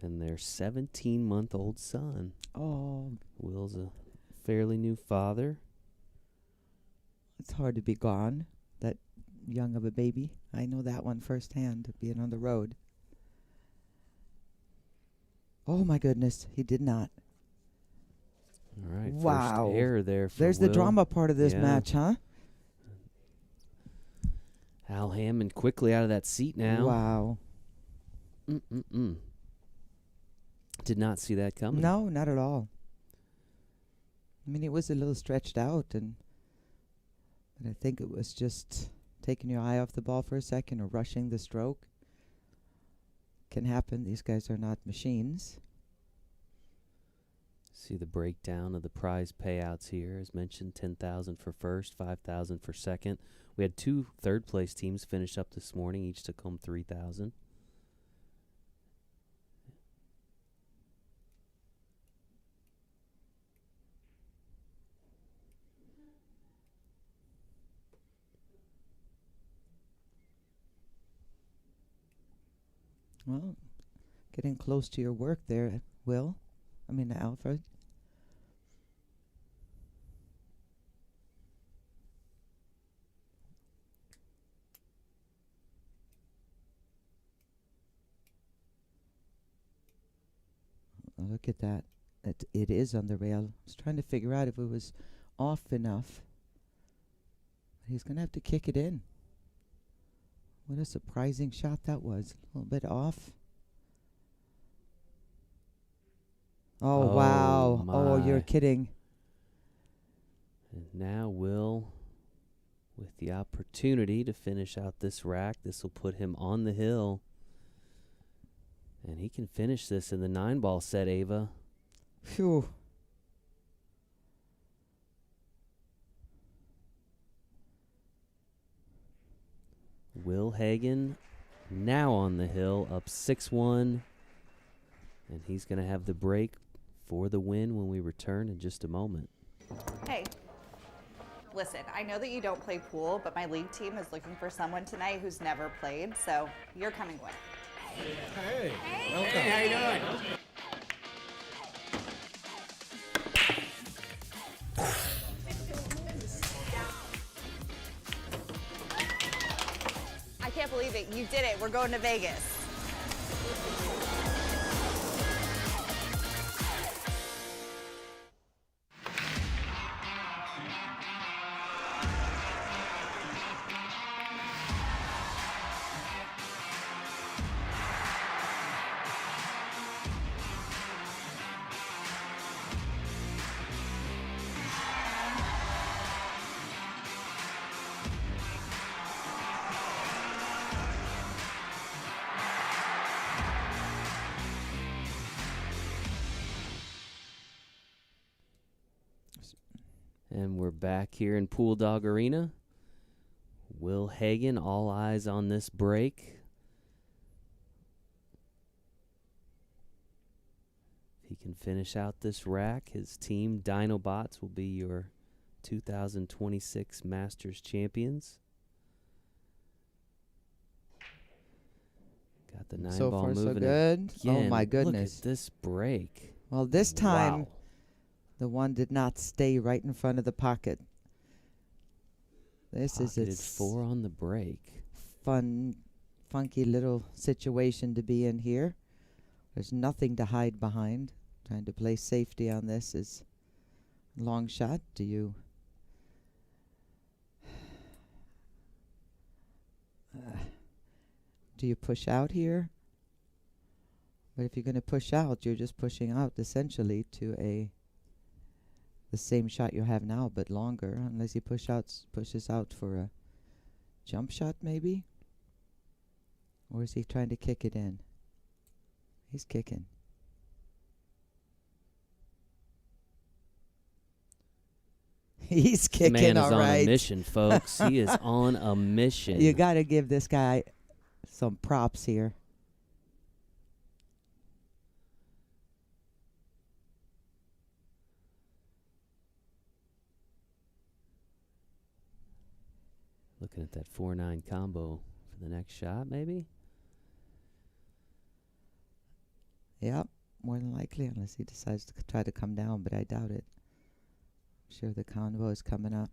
and their 17-month-old son. Oh, Will's a fairly new father. it's hard to be gone that young of a baby. I know that one firsthand, being on the road. Oh, my goodness. He did not. All right. Wow. First error there for There's the Will. drama part of this Yeah. match, huh? Al Hammond quickly out of that seat now. Wow. Did not see that coming. No, not at all. I mean, it was a little stretched out, but I think it was just taking your eye off the ball for a second or rushing the stroke. Can happen. These guys are not machines. See the breakdown of the prize payouts here. As mentioned, $10,000 for first, $5,000 for second. We had 2 third-place teams finish up this morning. Each took home $3,000. Well, getting close to your work there, Will. I mean, Alfred. Look at that. It is on the rail. I was trying to figure out if it was off enough. He's going to have to kick it in. What a surprising shot that was. A little bit off. Oh, wow. Oh, you're my. kidding. And now Will, with the opportunity to finish out this rack, this will put him on the hill. And he can finish this in the 9-ball set, Ava. Phew. Will Hagen now on the hill, up 6-1. And he's going to have the break for the win when we return in just a moment. Hey, listen, I know that you don't play pool, but my league team is looking for someone tonight who's never played, so you're coming with. Hey, welcome. Hey, how you doing? I can't believe it. You did it. We're going to Vegas. And we're back here in Pool Dog Arena. Will Hagen, all eyes on this break. If he can finish out this rack, his team, Dino Bots, will be your 2026 Masters champions. Got the 9-ball So far, moving. so good. Again, Oh, my goodness. Look at this break. Well, this time, Wow. the one did not stay right in front of the pocket. This is Pocketed a 4 on the break. fun, funky little situation to be in here. There's nothing to hide behind. Trying to play safety on this is long shot. Do you push out here? But if you're going to push out, you're just pushing out essentially to the same shot you have now, but longer, unless he pushes out for a jump shot maybe? Or is he trying to kick it in? He's kicking. He's kicking, Man is all on right. a mission, folks. He is on a mission. You got to give this guy some props here. Looking at that 4-9 combo for the next shot, maybe? Yep, more than likely, unless he decides to try to come down, but I doubt it. I'm sure the combo is coming up,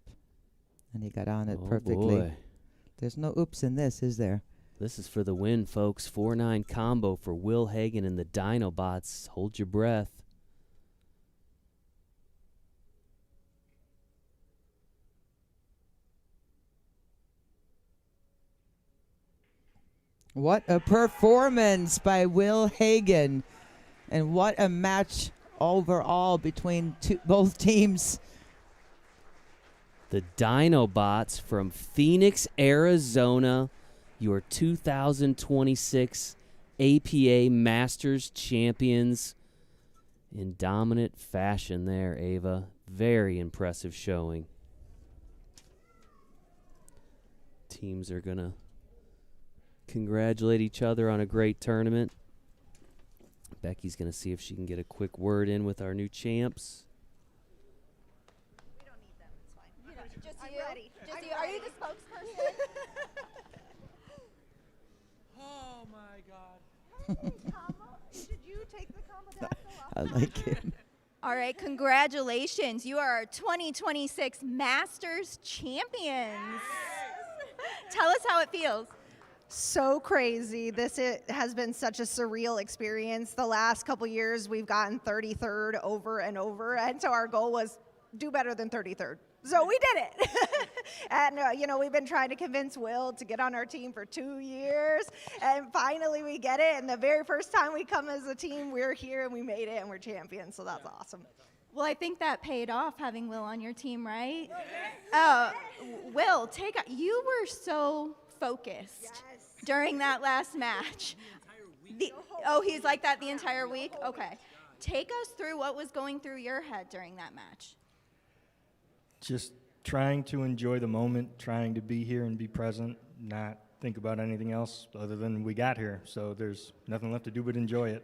and he got on it perfectly. Boy. There's no oops in this, is there? This is for the win, folks. 4-9 combo for Will Hagen and the Dino Bots. Hold your breath. What a performance by Will Hagen. And what a match overall between both teams. The Dino Bots from Phoenix, Arizona, your 2026 APA Masters champions in dominant fashion there, Ava. Very impressive showing. Teams are going to congratulate each other on a great tournament. Becky's going to see if she can get a quick word in with our new champs. We don't need them. It's fine. You know, just I'm you. Ready. Just you. Are you the spokesperson? Oh my God. Did you take the combo? I like it. All right, congratulations. You are our 2026 Masters champions. Tell us how it feels. So crazy. This has been such a surreal experience. The last couple years, we've gotten 33rd over and over, and so our goal was do better than 33rd. So we did it. And, you know, we've been trying to convince Will to get on our team for 2 years, and finally we get it. And the very first time we come as a team, we're here, and we made it, and we're champions, so that's awesome. Well, I think that paid off, having Will on your team, right? Will, you were so focused during that last match. He's like that the entire week? Okay. Take us through what was going through your head during that match. Just trying to enjoy the moment, trying to be here and be present, not think about anything else other than we got here. So there's nothing left to do but enjoy it.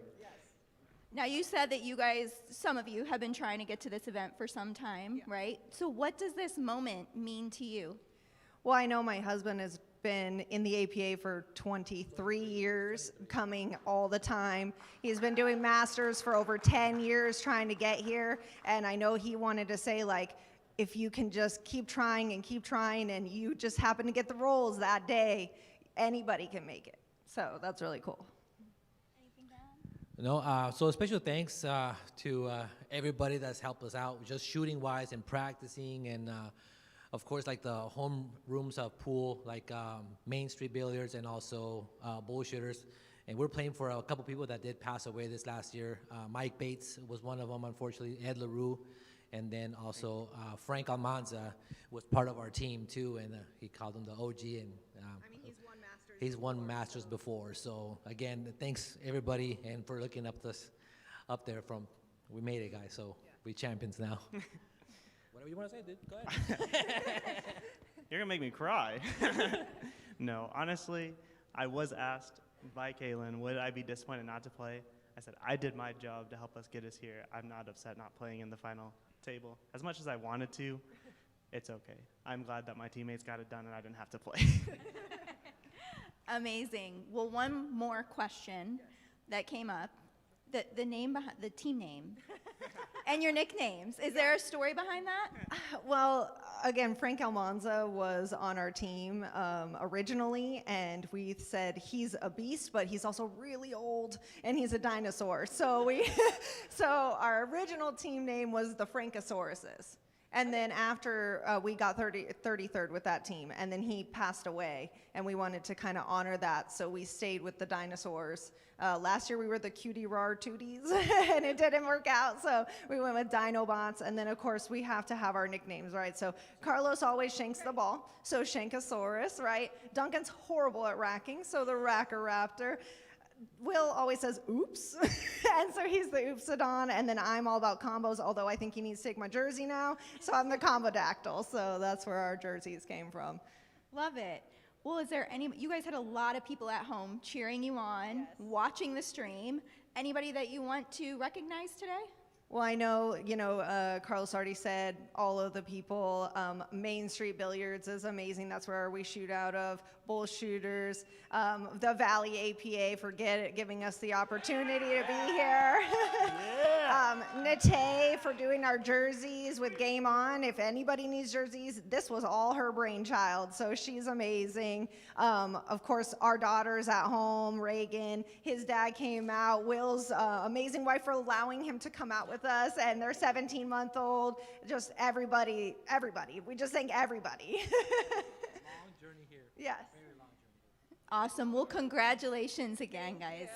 Now, you said that you guys, some of you, have been trying to get to this event for some time, right? So what does this moment mean to you? Well, I know my husband has been in the APA for 23 years, coming all the time. He's been doing Masters for over 10 years trying to get here, and I know he wanted to say, like, if you can just keep trying and you just happen to get the rolls that day, anybody can make it. So that's really cool. No, so a special thanks to everybody that's helped us out, just shooting-wise and practicing, and of course, like the home rooms of pool, like Main Street Billiards and also Bullshitters. And we're playing for a couple people that did pass away this last year. Mike Bates was one of them, unfortunately, Ed LaRue, and then also Frank Almanza was part of our team too, and he called him the OG, and he's won Masters before. So again, thanks everybody, and for looking up there from, we made it, guys, so we champions now. Whatever you want to say, dude, go ahead. You're gonna make me cry. No, honestly, I was asked by Kaylin, would I be disappointed not to play? I said, I did my job to help us get us here. I'm not upset not playing in the final table. As much as I wanted to, it's okay. I'm glad that my teammates got it done and I didn't have to play. Amazing. Well, one more question that came up. The name behind the team name and your nicknames. Is there a story behind that? Well, again, Frank Almanza was on our team originally, and we said he's a beast, but he's also really old, and he's a dinosaur. So so our original team name was the Frankosauruses. And then after we got 33rd with that team, and then he passed away, and we wanted to kind of honor that, so we stayed with the dinosaurs. Last year we were the Cutie Rar Tooties, and it didn't work out, so we went with Dino Bots, and then of course we have to have our nicknames, right? So Carlos always shanks the ball, so Shankosaurus, right? Duncan's horrible at racking, so the Racker Raptor. Will always says oops, and so he's the Oopsodon, and then I'm all about combos, although I think he needs to take my jersey now, so I'm the Combodactyl, so that's where our jerseys came from. Love it. Well, is there you guys had a lot of people at home cheering you on, watching the stream. Anybody that you want to recognize today? Well, I know, Carlos already said all of the people. Main Street Billiards is amazing. That's where we shoot out of. Bull Shooters. The Valley APA for giving us the opportunity to be here. Nate for doing our jerseys with Game On. If anybody needs jerseys, this was all her brainchild, so she's amazing. Of course, our daughters at home, Reagan, his dad came out. Will's amazing wife for allowing him to come out with us, and their 17-month-old. Just everybody. We just thank everybody. Long journey here. Yes. Very long journey. Awesome. Well, congratulations again, guys.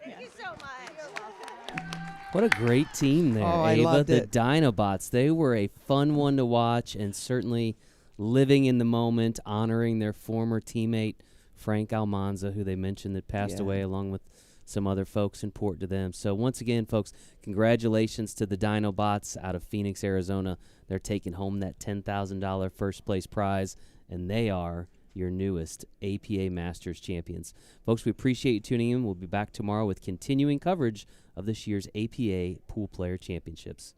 Thank you so much. You're welcome. What a great team there, Oh, I Ava. loved The it. Dino Bots, they were a fun one to watch, and certainly living in the moment, honoring their former teammate, Frank Almanza, who they mentioned that passed away, along with some other folks important to them. So once again, folks, congratulations to the Dino Bots out of Phoenix, Arizona. They're taking home that $10,000 first place prize, and they are your newest APA Masters champions. Folks, we appreciate you tuning in. We'll be back tomorrow with continuing coverage of this year's APA Pool Player Championships.